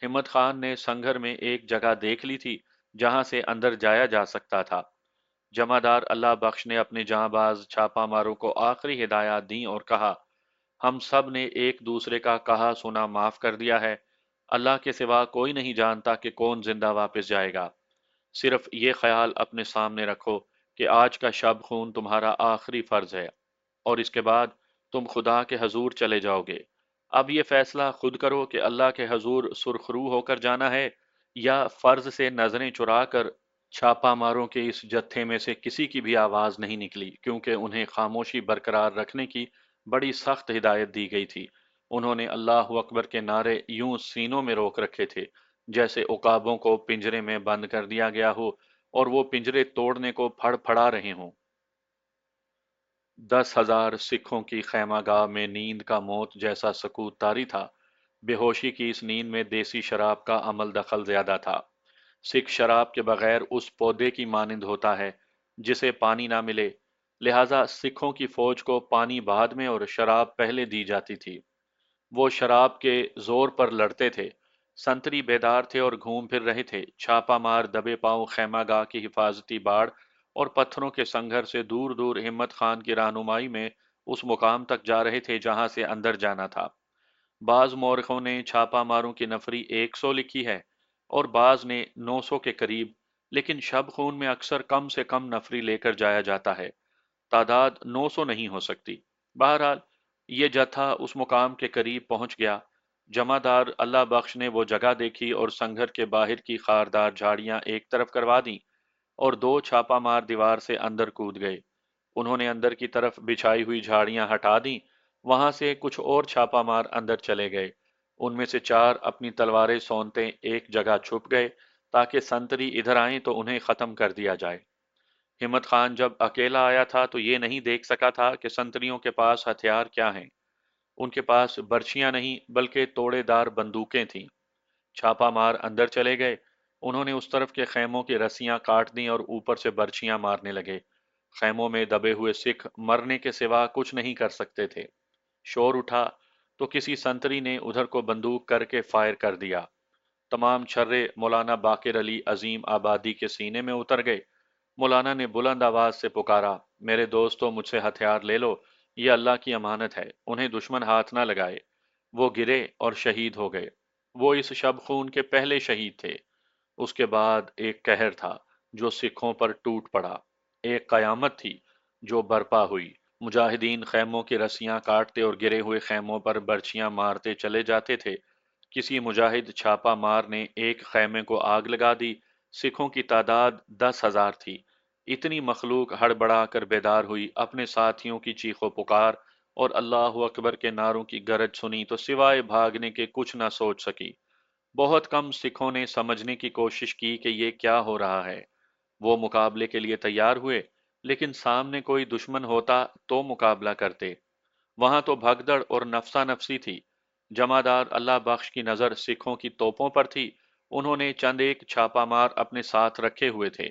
[SPEAKER 1] ہمت خان نے سنگر میں ایک جگہ دیکھ لی تھی جہاں سے اندر جایا جا سکتا تھا۔ جمعدار اللہ بخش نے اپنے جاں باز چھاپا ماروں کو آخری ہدایات دیں اور کہا، ہم سب نے ایک دوسرے کا کہا سنا معاف کر دیا ہے۔ اللہ کے سوا کوئی نہیں جانتا کہ کون زندہ واپس جائے گا۔ صرف یہ خیال اپنے سامنے رکھو کہ آج کا شب خون تمہارا آخری فرض ہے، اور اس کے بعد تم خدا کے حضور چلے جاؤ گے۔ اب یہ فیصلہ خود کرو کہ اللہ کے حضور سرخرو ہو کر جانا ہے، یا فرض سے نظریں چرا کر۔ چھاپا ماروں کے اس جتھے میں سے کسی کی بھی آواز نہیں نکلی، کیونکہ انہیں خاموشی برقرار رکھنے کی بڑی سخت ہدایت دی گئی تھی۔ انہوں نے اللہ اکبر کے نعرے یوں سینوں میں روک رکھے تھے جیسے عقابوں کو پنجرے میں بند کر دیا گیا ہو اور وہ پنجرے توڑنے کو پھڑ پھڑا رہے ہوں۔ 10,000 سکھوں کی خیمہ گاہ میں نیند کا موت جیسا سکوت طاری تھا۔ بے ہوشی کی اس نیند میں دیسی شراب کا عمل دخل زیادہ تھا۔ سکھ شراب کے بغیر اس پودے کی مانند ہوتا ہے جسے پانی نہ ملے، لہذا سکھوں کی فوج کو پانی بعد میں اور شراب پہلے دی جاتی تھی۔ وہ شراب کے زور پر لڑتے تھے۔ سنتری بیدار تھے اور گھوم پھر رہے تھے۔ چھاپا مار دبے پاؤں خیمہ گاہ کی حفاظتی باڑ اور پتھروں کے سنگھر سے دور دور ہمت خان کی رہنمائی میں اس مقام تک جا رہے تھے جہاں سے اندر جانا تھا۔ بعض مورخوں نے چھاپا ماروں کی نفری 100 لکھی ہے اور بعض نے 900 کے قریب، لیکن شب خون میں اکثر کم سے کم نفری لے کر جایا جاتا ہے۔ تعداد 900 نہیں ہو سکتی۔ بہرحال یہ جتھا اس مقام کے قریب پہنچ گیا۔ جمعدار اللہ بخش نے وہ جگہ دیکھی اور سنگھر کے باہر کی خاردار جھاڑیاں ایک طرف کروا دیں اور دو چھاپا مار دیوار سے اندر کود گئے۔ انہوں نے اندر کی طرف بچھائی ہوئی جھاڑیاں ہٹا دیں۔ وہاں سے کچھ اور چھاپا مار اندر چلے گئے۔ ان میں سے 4 اپنی تلواریں سونتے ایک جگہ چھپ گئے تاکہ سنتری ادھر آئیں تو انہیں ختم کر دیا جائے۔ ہمت خان جب اکیلا آیا تھا تو یہ نہیں دیکھ سکا تھا کہ سنتریوں کے پاس ہتھیار کیا ہیں۔ ان کے پاس برچیاں نہیں بلکہ توڑے دار بندوقیں تھیں۔ چھاپا مار اندر چلے گئے۔ انہوں نے اس طرف کے خیموں کی رسیاں کاٹ دیں اور اوپر سے برچیاں مارنے لگے۔ خیموں میں دبے ہوئے سکھ مرنے کے سوا کچھ نہیں کر سکتے تھے۔ شور اٹھا تو کسی سنتری نے ادھر کو بندوق کر کے فائر کر دیا۔ تمام چھرے مولانا باقر علی عظیم آبادی کے سینے میں اتر گئے۔ مولانا نے بلند آواز سے پکارا، میرے دوستو مجھ سے ہتھیار لے لو، یہ اللہ کی امانت ہے، انہیں دشمن ہاتھ نہ لگائے۔ وہ گرے اور شہید ہو گئے۔ وہ اس شب خون کے پہلے شہید تھے۔ اس کے بعد ایک قہر تھا جو سکھوں پر ٹوٹ پڑا، ایک قیامت تھی جو برپا ہوئی۔ مجاہدین خیموں کی رسیاں کاٹتے اور گرے ہوئے خیموں پر برچیاں مارتے چلے جاتے تھے۔ کسی مجاہد چھاپا مار نے ایک خیمے کو آگ لگا دی۔ سکھوں کی تعداد 10,000 تھی۔ اتنی مخلوق ہڑبڑا کر بیدار ہوئی، اپنے ساتھیوں کی چیخ و پکار اور اللہ اکبر کے نعروں کی گرج سنی تو سوائے بھاگنے کے کچھ نہ سوچ سکی۔ بہت کم سکھوں نے سمجھنے کی کوشش کی کہ یہ کیا ہو رہا ہے۔ وہ مقابلے کے لیے تیار ہوئے، لیکن سامنے کوئی دشمن ہوتا تو مقابلہ کرتے۔ وہاں تو بھگدڑ اور نفسا نفسی تھی۔ جمعدار اللہ بخش کی نظر سکھوں کی توپوں پر تھی۔ انہوں نے چند ایک چھاپا مار اپنے ساتھ رکھے ہوئے تھے۔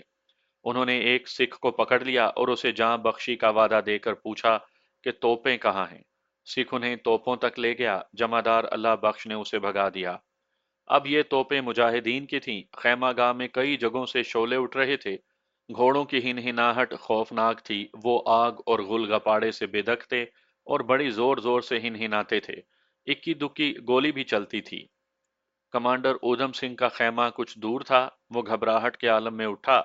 [SPEAKER 1] انہوں نے ایک سکھ کو پکڑ لیا اور اسے جاں بخشی کا وعدہ دے کر پوچھا کہ توپیں کہاں ہیں۔ سکھ انہیں توپوں تک لے گیا۔ جمعدار اللہ بخش نے اسے بھگا دیا۔ اب یہ توپیں مجاہدین کی تھیں۔ خیمہ گاہ میں کئی جگہوں سے شعلے اٹھ رہے تھے۔ گھوڑوں کی ہنہناہٹ خوفناک تھی۔ وہ آگ اور غل گپاڑے سے بے دخ تھے اور بڑی زور زور سے ہنہناتے تھے۔ اکی دکی گولی بھی چلتی تھی۔ کمانڈر اودھم سنگھ کا خیمہ کچھ دور تھا۔ وہ گھبراہٹ کے عالم میں اٹھا۔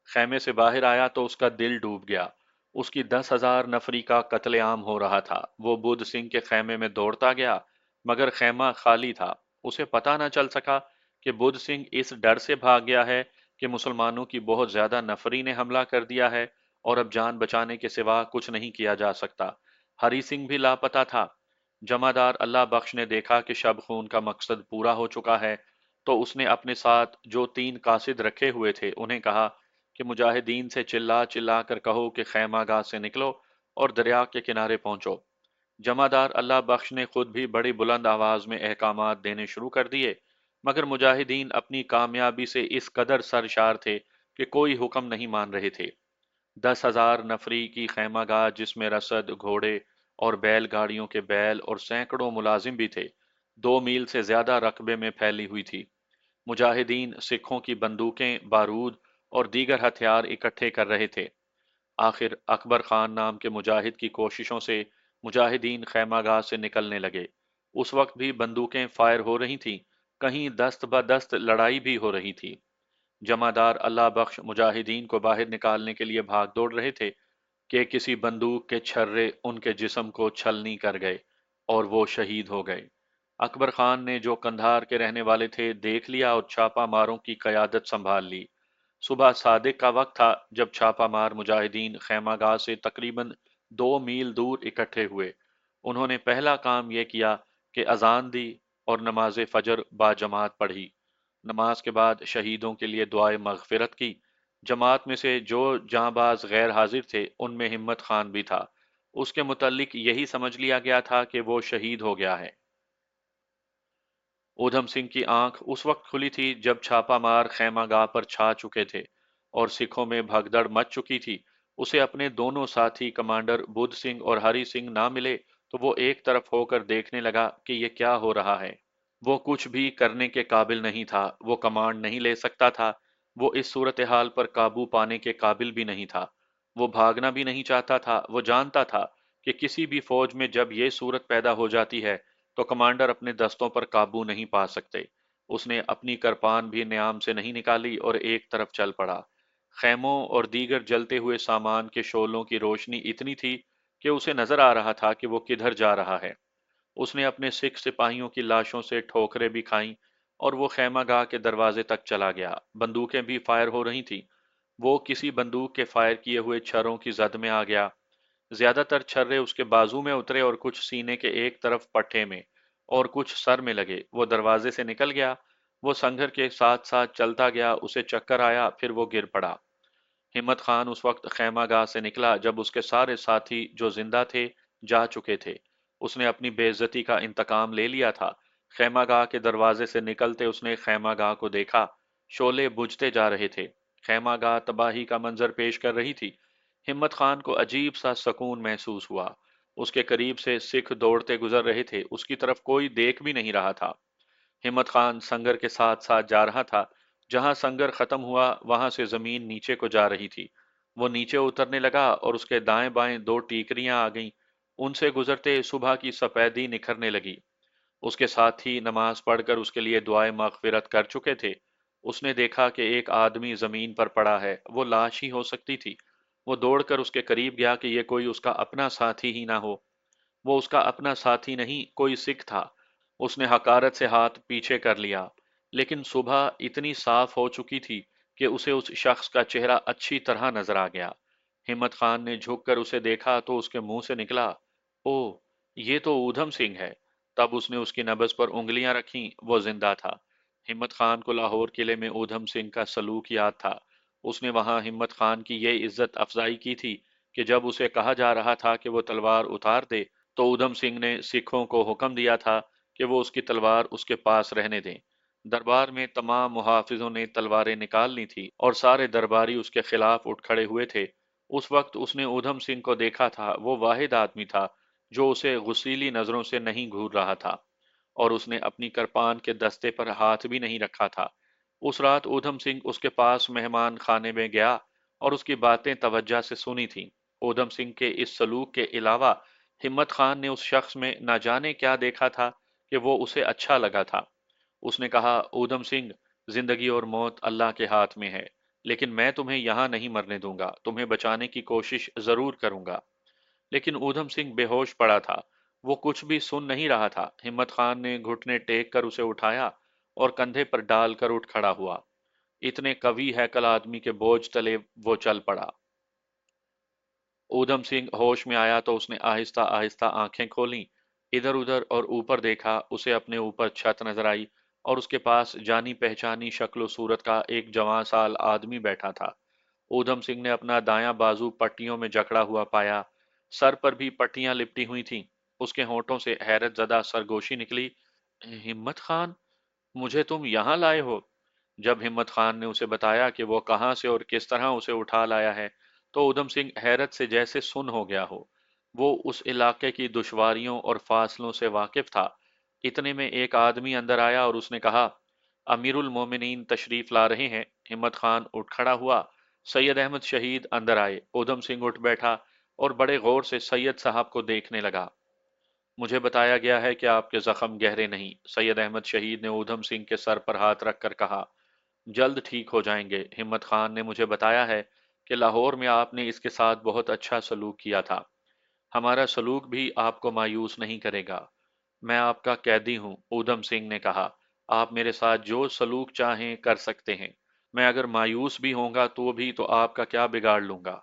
[SPEAKER 1] خیمے سے باہر آیا تو اس کا دل ڈوب گیا۔ اس کی 10,000 نفری کا قتل عام ہو رہا تھا۔ وہ بدھ سنگھ کے خیمے میں دوڑتا گیا، مگر خیمہ خالی تھا۔ اسے پتہ نہ چل سکا کہ بدھ سنگھ اس ڈر سے بھاگ گیا ہے کہ مسلمانوں کی بہت زیادہ نفری نے حملہ کر دیا ہے اور اب جان بچانے کے سوا کچھ نہیں کیا جا سکتا۔ ہری سنگھ بھی لاپتہ تھا۔ جمعدار اللہ بخش نے دیکھا کہ شب خون کا مقصد پورا ہو چکا ہے تو اس نے اپنے ساتھ جو 3 قاصد رکھے ہوئے تھے انہیں کہا کہ مجاہدین سے چلا چلا کر کہو کہ خیمہ گاہ سے نکلو اور دریا کے کنارے پہنچو۔ جمعدار اللہ بخش نے خود بھی بڑی بلند آواز میں احکامات دینے شروع کر دیے، مگر مجاہدین اپنی کامیابی سے اس قدر سرشار تھے کہ کوئی حکم نہیں مان رہے تھے۔ 10,000 نفری کی خیمہ گاہ جس میں رسد، گھوڑے اور بیل گاڑیوں کے بیل اور سینکڑوں ملازم بھی تھے۔ 2 میل سے زیادہ رقبے میں پھیلی ہوئی تھی۔ مجاہدین سکھوں کی بندوقیں، بارود اور دیگر ہتھیار اکٹھے کر رہے تھے۔ آخر اکبر خان نام کے مجاہد کی کوششوں سے مجاہدین خیمہ گاہ سے نکلنے لگے۔ اس وقت بھی بندوقیں فائر ہو رہی تھیں، کہیں دست بدست لڑائی بھی ہو رہی تھی۔ جمعدار اللہ بخش مجاہدین کو باہر نکالنے کے لیے بھاگ دوڑ رہے تھے کہ کسی بندوق کے چھرے ان کے جسم کو چھلنی کر گئے اور وہ شہید ہو گئے۔ اکبر خان نے جو قندھار کے رہنے والے تھے دیکھ لیا اور چھاپا ماروں کی قیادت سنبھال لی۔ صبح صادق کا وقت تھا جب چھاپا مار مجاہدین خیمہ گاہ سے تقریباً 2 میل دور اکٹھے ہوئے۔ انہوں نے پہلا کام یہ کیا کہ اذان دی اور نماز فجر باجماعت پڑھی۔ نماز کے بعد شہیدوں کے لیے دعائے مغفرت کی۔ جماعت میں سے جو جاں باز غیر حاضر تھے ان میں ہمت خان بھی تھا۔ اس کے متعلق یہی سمجھ لیا گیا تھا کہ وہ شہید ہو گیا ہے۔ اودھم سنگھ کی آنکھ اس وقت کھلی تھی جب چھاپا مار خیمہ گاہ پر چھا چکے تھے اور سکھوں میں بھگدڑ مچ چکی تھی۔ اسے اپنے دونوں ساتھی کمانڈر بدھ سنگھ اور ہری سنگھ نہ ملے تو وہ ایک طرف ہو کر دیکھنے لگا کہ یہ کیا ہو رہا ہے۔ وہ کچھ بھی کرنے کے قابل نہیں تھا، وہ کمانڈ نہیں لے سکتا تھا، وہ اس صورتحال پر قابو پانے کے قابل بھی نہیں تھا۔ وہ بھاگنا بھی نہیں چاہتا تھا۔ وہ جانتا تھا کہ کسی بھی فوج میں جب یہ صورت پیدا ہو جاتی ہے تو کمانڈر اپنے دستوں پر قابو نہیں پا سکتے۔ اس نے اپنی کرپان بھی نیام سے نہیں نکالی اور ایک طرف چل پڑا۔ خیموں اور دیگر جلتے ہوئے سامان کے شعلوں کی روشنی اتنی تھی کہ اسے نظر آ رہا تھا کہ وہ کدھر جا رہا ہے۔ اس نے اپنے سکھ سپاہیوں کی لاشوں سے ٹھوکریں بھی کھائیں اور وہ خیمہ گاہ کے دروازے تک چلا گیا۔ بندوقیں بھی فائر ہو رہی تھیں۔ وہ کسی بندوق کے فائر کیے ہوئے چھروں کی زد میں آ گیا۔ زیادہ تر چھرے اس کے بازو میں اترے اور کچھ سینے کے ایک طرف پٹھے میں اور کچھ سر میں لگے۔ وہ دروازے سے نکل گیا۔ وہ سنگھر کے ساتھ ساتھ چلتا گیا۔ اسے چکر آیا، پھر وہ گر پڑا۔ ہمت خان اس وقت خیمہ گاہ سے نکلا جب اس کے سارے ساتھی جو زندہ تھے جا چکے تھے۔ اس نے اپنی بے عزتی کا انتقام لے لیا تھا۔ خیمہ گاہ کے دروازے سے نکلتے اس نے خیمہ گاہ کو دیکھا۔ شعلے بجھتے جا رہے تھے۔ خیمہ گاہ تباہی کا منظر پیش کر رہی تھی۔ ہمت خان کو عجیب سا سکون محسوس ہوا۔ اس کے قریب سے سکھ دوڑتے گزر رہے تھے۔ اس کی طرف کوئی دیکھ بھی نہیں رہا تھا۔ ہمت خان سنگر کے ساتھ ساتھ جا رہا تھا۔ جہاں سنگر ختم ہوا وہاں سے زمین نیچے کو جا رہی تھی۔ وہ نیچے اترنے لگا اور اس کے دائیں بائیں 2 ٹیکریاں آ گئیں۔ ان سے گزرتے صبح کی سفیدی نکھرنے لگی۔ اس کے ساتھی نماز پڑھ کر اس کے لیے دعائے مغفرت کر چکے تھے۔ اس نے دیکھا کہ ایک آدمی زمین پر پڑا ہے۔ وہ لاش ہی ہو سکتی تھی۔ وہ دوڑ کر اس کے قریب گیا کہ یہ کوئی اس کا اپنا ساتھی ہی نہ ہو۔ وہ اس کا اپنا ساتھی نہیں، کوئی سکھ تھا۔ اس نے حقارت سے ہاتھ پیچھے کر لیا، لیکن صبح اتنی صاف ہو چکی تھی کہ اسے اس شخص کا چہرہ اچھی طرح نظر آ گیا۔ ہمت خان نے جھک کر اسے دیکھا تو اس کے منہ سے نکلا، او، یہ تو اودھم سنگھ ہے۔ تب اس نے اس کی نبض پر انگلیاں رکھیں۔ وہ زندہ تھا۔ ہمت خان کو لاہور قلعے میں اودھم سنگھ کا سلوک یاد تھا۔ اس نے وہاں ہمت خان کی یہ عزت افزائی کی تھی کہ جب اسے کہا جا رہا تھا کہ وہ تلوار اتار دے تو اودھم سنگھ نے سکھوں کو حکم دیا تھا کہ وہ اس کی تلوار اس کے پاس رہنے دیں۔ دربار میں تمام محافظوں نے تلواریں نکال لی تھی اور سارے درباری اس کے خلاف اٹھ کھڑے ہوئے تھے۔ اس وقت اس نے اودھم سنگھ کو دیکھا تھا۔ وہ واحد آدمی تھا جو اسے غصیلی نظروں سے نہیں گھور رہا تھا اور اس نے اپنی کرپان کے دستے پر ہاتھ بھی نہیں رکھا تھا۔ اس رات اودھم سنگھ اس کے پاس مہمان خانے میں گیا اور اس کی باتیں توجہ سے سنی تھیں۔ اودھم سنگھ کے اس سلوک کے علاوہ ہمت خان نے اس شخص میں نہ جانے کیا دیکھا تھا کہ وہ اسے اچھا لگا تھا۔ اس نے کہا، اودھم سنگھ، زندگی اور موت اللہ کے ہاتھ میں ہے، لیکن میں تمہیں یہاں نہیں مرنے دوں گا۔ تمہیں بچانے کی کوشش ضرور کروں گا۔ لیکن اودھم سنگھ بے ہوش پڑا تھا۔ وہ کچھ بھی سن نہیں رہا تھا۔ ہمت خان نے گھٹنے ٹیک کر اسے اٹھایا اور کندھے پر ڈال کر اٹھ کھڑا ہوا۔ اتنے قوی ہیکل آدمی کے بوجھ تلے وہ چل پڑا۔ اودھم سنگھ ہوش میں آیا تو اس نے آہستہ آہستہ آنکھیں کھولیں۔ ادھر ادھر اور اوپر دیکھا۔ اسے اپنے اوپر چھت نظر آئی اور اس کے پاس جانی پہچانی شکل و صورت کا ایک جوان سال آدمی بیٹھا تھا۔ اودھم سنگھ نے اپنا دایاں بازو پٹیوں میں جکڑا ہوا پایا۔ سر پر بھی پٹیاں لپٹی ہوئی تھیں۔ اس کے ہونٹوں سے حیرت زدہ سرگوشی نکلی، ہمت خان، مجھے تم یہاں لائے ہو؟ جب ہمت خان نے اسے بتایا کہ وہ کہاں سے اور کس طرح اسے اٹھا لایا ہے تو اودھم سنگھ حیرت سے جیسے سن ہو گیا ہو۔ वो उस इलाके की दुश्वारियों और फासलों से वाकिफ था। इतने में एक आदमी अंदर आया और उसने कहा, अमीरुल मोमिनीन तशरीफ ला रहे हैं। हिम्मत खान उठ खड़ा हुआ। सैयद अहमद शहीद अंदर आए। ऊधम सिंह उठ बैठा और बड़े गौर से सैयद साहब को देखने लगा। मुझे बताया गया है कि आपके जख्म गहरे नहीं। सैयद अहमद शहीद ने ऊधम सिंह के सर पर हाथ रखकर कहा, जल्द ठीक हो जाएंगे। हिम्मत खान ने मुझे बताया है कि लाहौर में आपने इसके साथ बहुत अच्छा सलूक किया था। हमारा सलूक भी आपको मायूस नहीं करेगा। मैं आपका कैदी हूँ, ऊधम सिंह ने कहा। आप मेरे साथ जो सलूक चाहें कर सकते हैं। मैं अगर मायूस भी होऊंगा तो भी तो आपका क्या बिगाड़ लूंगा।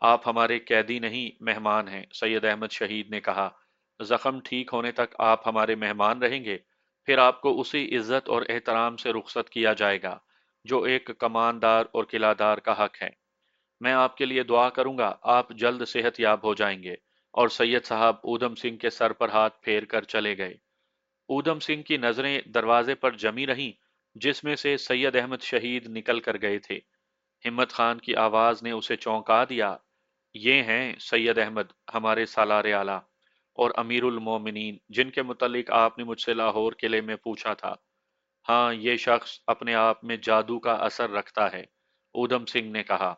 [SPEAKER 1] आप हमारे कैदी नहीं, मेहमान हैं, सैयद अहमद शहीद ने कहा। जख्म ठीक होने तक आप हमारे मेहमान रहेंगे, फिर आपको उसी इज्जत और एहतराम से रुखसत किया जाएगा जो एक कमानदार और किलादार का हक है। मैं आपके लिए दुआ करूंगा, आप जल्द सेहत याब हो जाएंगे। और सैयद साहब ऊधम सिंह के सर पर हाथ फेर कर चले गए। ऊधम सिंह की नजरें दरवाजे पर जमी रहीं, जिसमें से सैयद अहमद शहीद निकल कर गए थे। हिम्मत खान की आवाज ने उसे चौंका दिया। ये हैं सैयद अहमद, हमारे सालार आला और अमीरुल मोमिनीन, जिनके मुतल्लिक आपने मुझसे लाहौर किले में पूछा था। हाँ, ये शख्स अपने आप में जादू का असर रखता है, ऊधम सिंह ने कहा।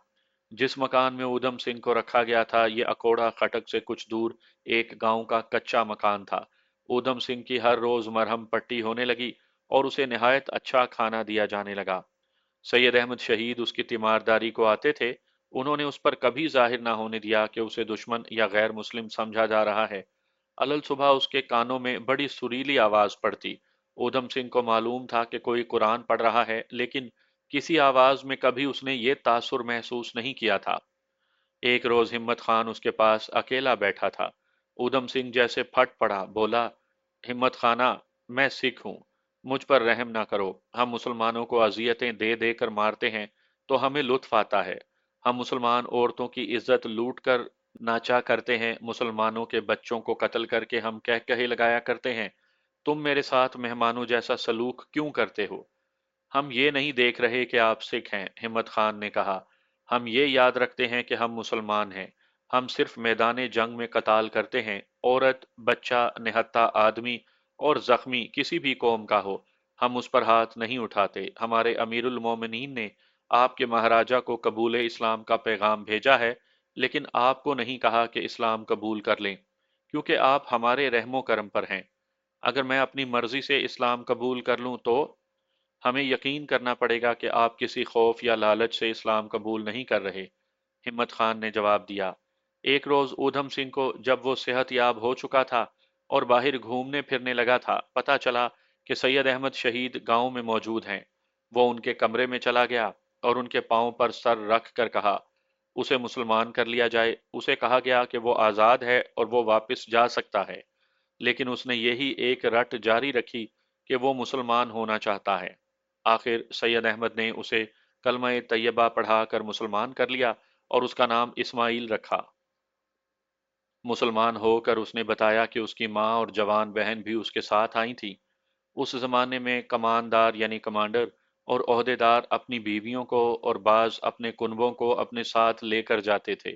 [SPEAKER 1] जिस मकान में ऊधम सिंह को रखा गया था, ये अकोड़ा खटक से कुछ दूर एक गांव का कच्चा मकान था। ऊधम सिंह की हर रोज मरहम पट्टी होने लगी और उसे निहायत अच्छा खाना दिया जाने लगा। सैयद अहमद शहीद उसकी तीमारदारी को आते थे। उन्होंने उस पर कभी जाहिर ना होने दिया कि उसे दुश्मन या गैर मुस्लिम समझा जा रहा है। अलल सुबह उसके कानों में बड़ी सुरीली आवाज पड़ती। ऊधम सिंह को मालूम था कि कोई कुरान पढ़ रहा है, लेकिन किसी आवाज में कभी उसने ये तासुर महसूस नहीं किया था। एक रोज हिम्मत खान उसके पास अकेला बैठा था। ऊधम सिंह जैसे फट पड़ा, बोला, हिम्मत खाना, मैं सिख हूं, मुझ पर रहम ना करो। हम मुसलमानों को अजियतें दे दे कर मारते हैं तो हमें लुत्फ आता है। हम मुसलमान औरतों की इज्जत लूट कर नाचा करते हैं, मुसलमानों के बच्चों को कत्ल करके हम कह कहे लगाया करते हैं। तुम मेरे साथ मेहमानों जैसा सलूक क्यों करते हो? हम ये नहीं देख रहे कि आप सिख हैं, हिम्मत खान ने कहा। हम ये याद रखते हैं कि हम मुसलमान हैं। हम सिर्फ मैदान जंग में कताल करते हैं। औरत, बच्चा, निहत्था आदमी और जख्मी किसी भी कौम का हो, हम उस पर हाथ नहीं उठाते। हमारे अमीरुल मोमिनीन ने आपके महाराजा को कबूल इस्लाम का पैगाम भेजा है, लेकिन आपको नहीं कहा कि इस्लाम कबूल कर लें, क्योंकि आप हमारे रहमो करम पर हैं। अगर मैं अपनी मर्जी से इस्लाम कबूल कर लूं तो हमें यकीन करना पड़ेगा कि आप किसी खौफ या लालच से इस्लाम कबूल नहीं कर रहे, हिम्मत खान ने जवाब दिया। एक रोज ऊधम सिंह को जब वो सेहतयाब हो चुका था और बाहर घूमने फिरने लगा था, पता चला कि सैयद अहमद शहीद गांव में मौजूद हैं। वो उनके कमरे में चला गया और उनके पांव पर सर रख कर कहा, उसे मुसलमान कर लिया जाए। उसे कहा गया कि वो आज़ाद है और वो वापस जा सकता है, लेकिन उसने यही एक रट जारी रखी कि वो मुसलमान होना चाहता है। आखिर सैयद अहमद ने उसे कलमा तैयबा पढ़ा कर मुसलमान कर लिया और उसका नाम इस्माइल रखा। मुसलमान होकर उसने बताया कि उसकी माँ और जवान बहन भी उसके साथ आई थी। उस जमाने में कमानदार यानी कमांडर और ओहदेदार अपनी बीवियों को और बाज अपने कुनबों को अपने साथ लेकर जाते थे।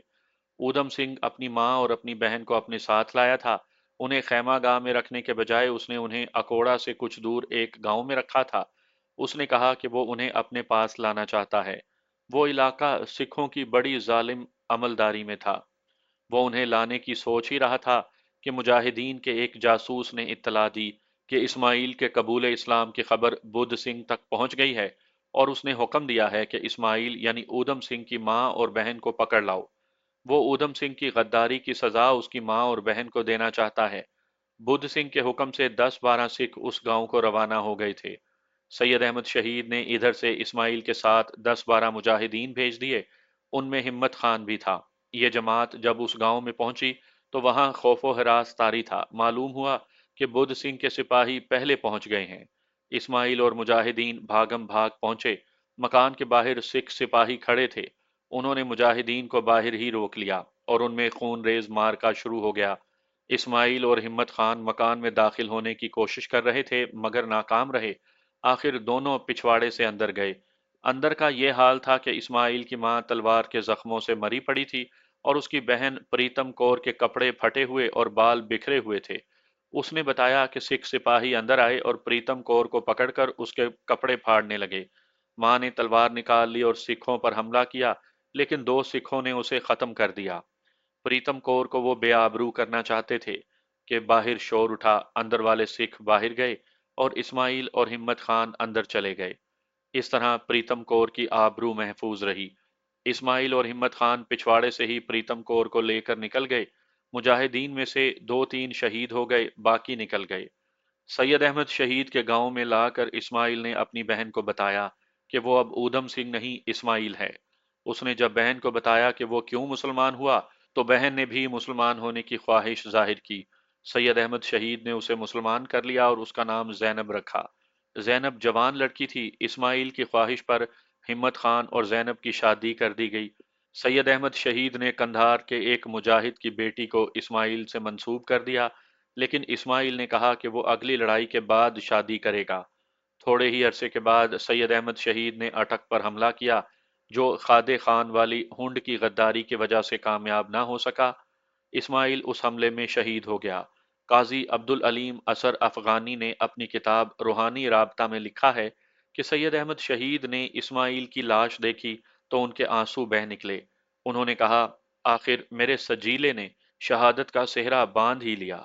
[SPEAKER 1] ऊधम सिंह अपनी माँ और अपनी बहन को अपने साथ लाया था। उन्हें खैमा गाह में रखने के बजाय उसने उन्हें अकोड़ा से कुछ दूर एक गांव में रखा था। उसने कहा कि वो उन्हें अपने पास लाना चाहता है। वो इलाका सिखों की बड़ी जालिम अमलदारी में था। वो उन्हें लाने की सोच ही रहा था कि मुजाहिदीन के एक जासूस ने इत्तला दी कि इस्माइल के कबूल इस्लाम की खबर बुद्ध सिंह तक पहुंच गई है और उसने हुक्म दिया है कि इस्माइल यानी ऊधम सिंह की माँ और बहन को पकड़ लाओ। वो ऊधम सिंह की गद्दारी की सजा उसकी माँ और बहन को देना चाहता है। बुद्ध सिंह के हुक्म से 10-12 सिख उस गांव को रवाना हो गए थे। सैयद अहमद शहीद ने इधर से इस्माइल के साथ 10-12 मुजाहिदीन भेज दिए। उनमें हिम्मत खान भी था। ये जमात जब उस गांव में पहुंची तो वहां खौफो हरास तारी था। मालूम हुआ कि बुद्ध सिंह के सिपाही पहले पहुंच गए हैं। इस्माइल और मुजाहिदीन भागम भाग पहुंचे। मकान के बाहर सिख सिपाही खड़े थे। उन्होंने मुजाहिदीन को बाहर ही रोक लिया और उनमें खून रेज मारका शुरू हो गया। इस्माइल और हिम्मत खान मकान में दाखिल होने की कोशिश कर रहे थे, मगर नाकाम रहे। आखिर दोनों पिछवाड़े से अंदर गए। अंदर का ये हाल था कि इस्माइल की मां तलवार के जख्मों से मरी पड़ी थी और उसकी बहन प्रीतम कौर के कपड़े फटे हुए और बाल बिखरे हुए थे। उसने बताया कि सिख सिपाही अंदर आए और प्रीतम कौर को पकड़कर उसके कपड़े फाड़ने लगे। मां ने तलवार निकाल ली और सिखों पर हमला किया, लेकिन दो सिखों ने उसे खत्म कर दिया। प्रीतम कौर को वो बेआबरू करना चाहते थे कि बाहर शोर उठा, अंदर वाले सिख बाहर गए और इस्माइल और हिम्मत खान अंदर चले गए। इस तरह प्रीतम कौर की आबरू महफूज रही। इस्माइल और हिम्मत खान पिछवाड़े से ही प्रीतम कौर को लेकर निकल गए। मुजाहिदीन में से दो तीन शहीद हो गए, बाकी निकल गए। सैयद अहमद शहीद के गांव में लाकर इस्माइल ने अपनी बहन को बताया कि वो अब ऊधम सिंह नहीं, इस्माइल है। उसने जब बहन को बताया कि वो क्यों मुसलमान हुआ, तो बहन ने भी मुसलमान होने की ख्वाहिश जाहिर की। सैयद अहमद शहीद ने उसे मुसलमान कर लिया और उसका नाम जैनब रखा। जैनब जवान लड़की थी। इस्माइल की ख्वाहिश पर हिम्मत खान और जैनब की शादी कर दी गई। सैयद अहमद शहीद ने कंधार के एक मुजाहिद की बेटी को इस्माइल से मंसूब कर दिया, लेकिन इस्माइल ने कहा कि वो अगली लड़ाई के बाद शादी करेगा। थोड़े ही अरसे के बाद सैयद अहमद शहीद ने अटक पर हमला किया, जो खादे खान वाली हुंड की गद्दारी की वजह से कामयाब ना हो सका। इस्माइल उस हमले में शहीद हो गया। काजी अब्दुल अलीम असर अफगानी ने अपनी किताब रूहानी राबता में लिखा है कि सैयद अहमद शहीद ने इस्माइल की लाश देखी तो उनके आंसू बह निकले। उन्होंने कहा, आखिर मेरे सजीले ने शहादत का सेहरा बांध ही लिया।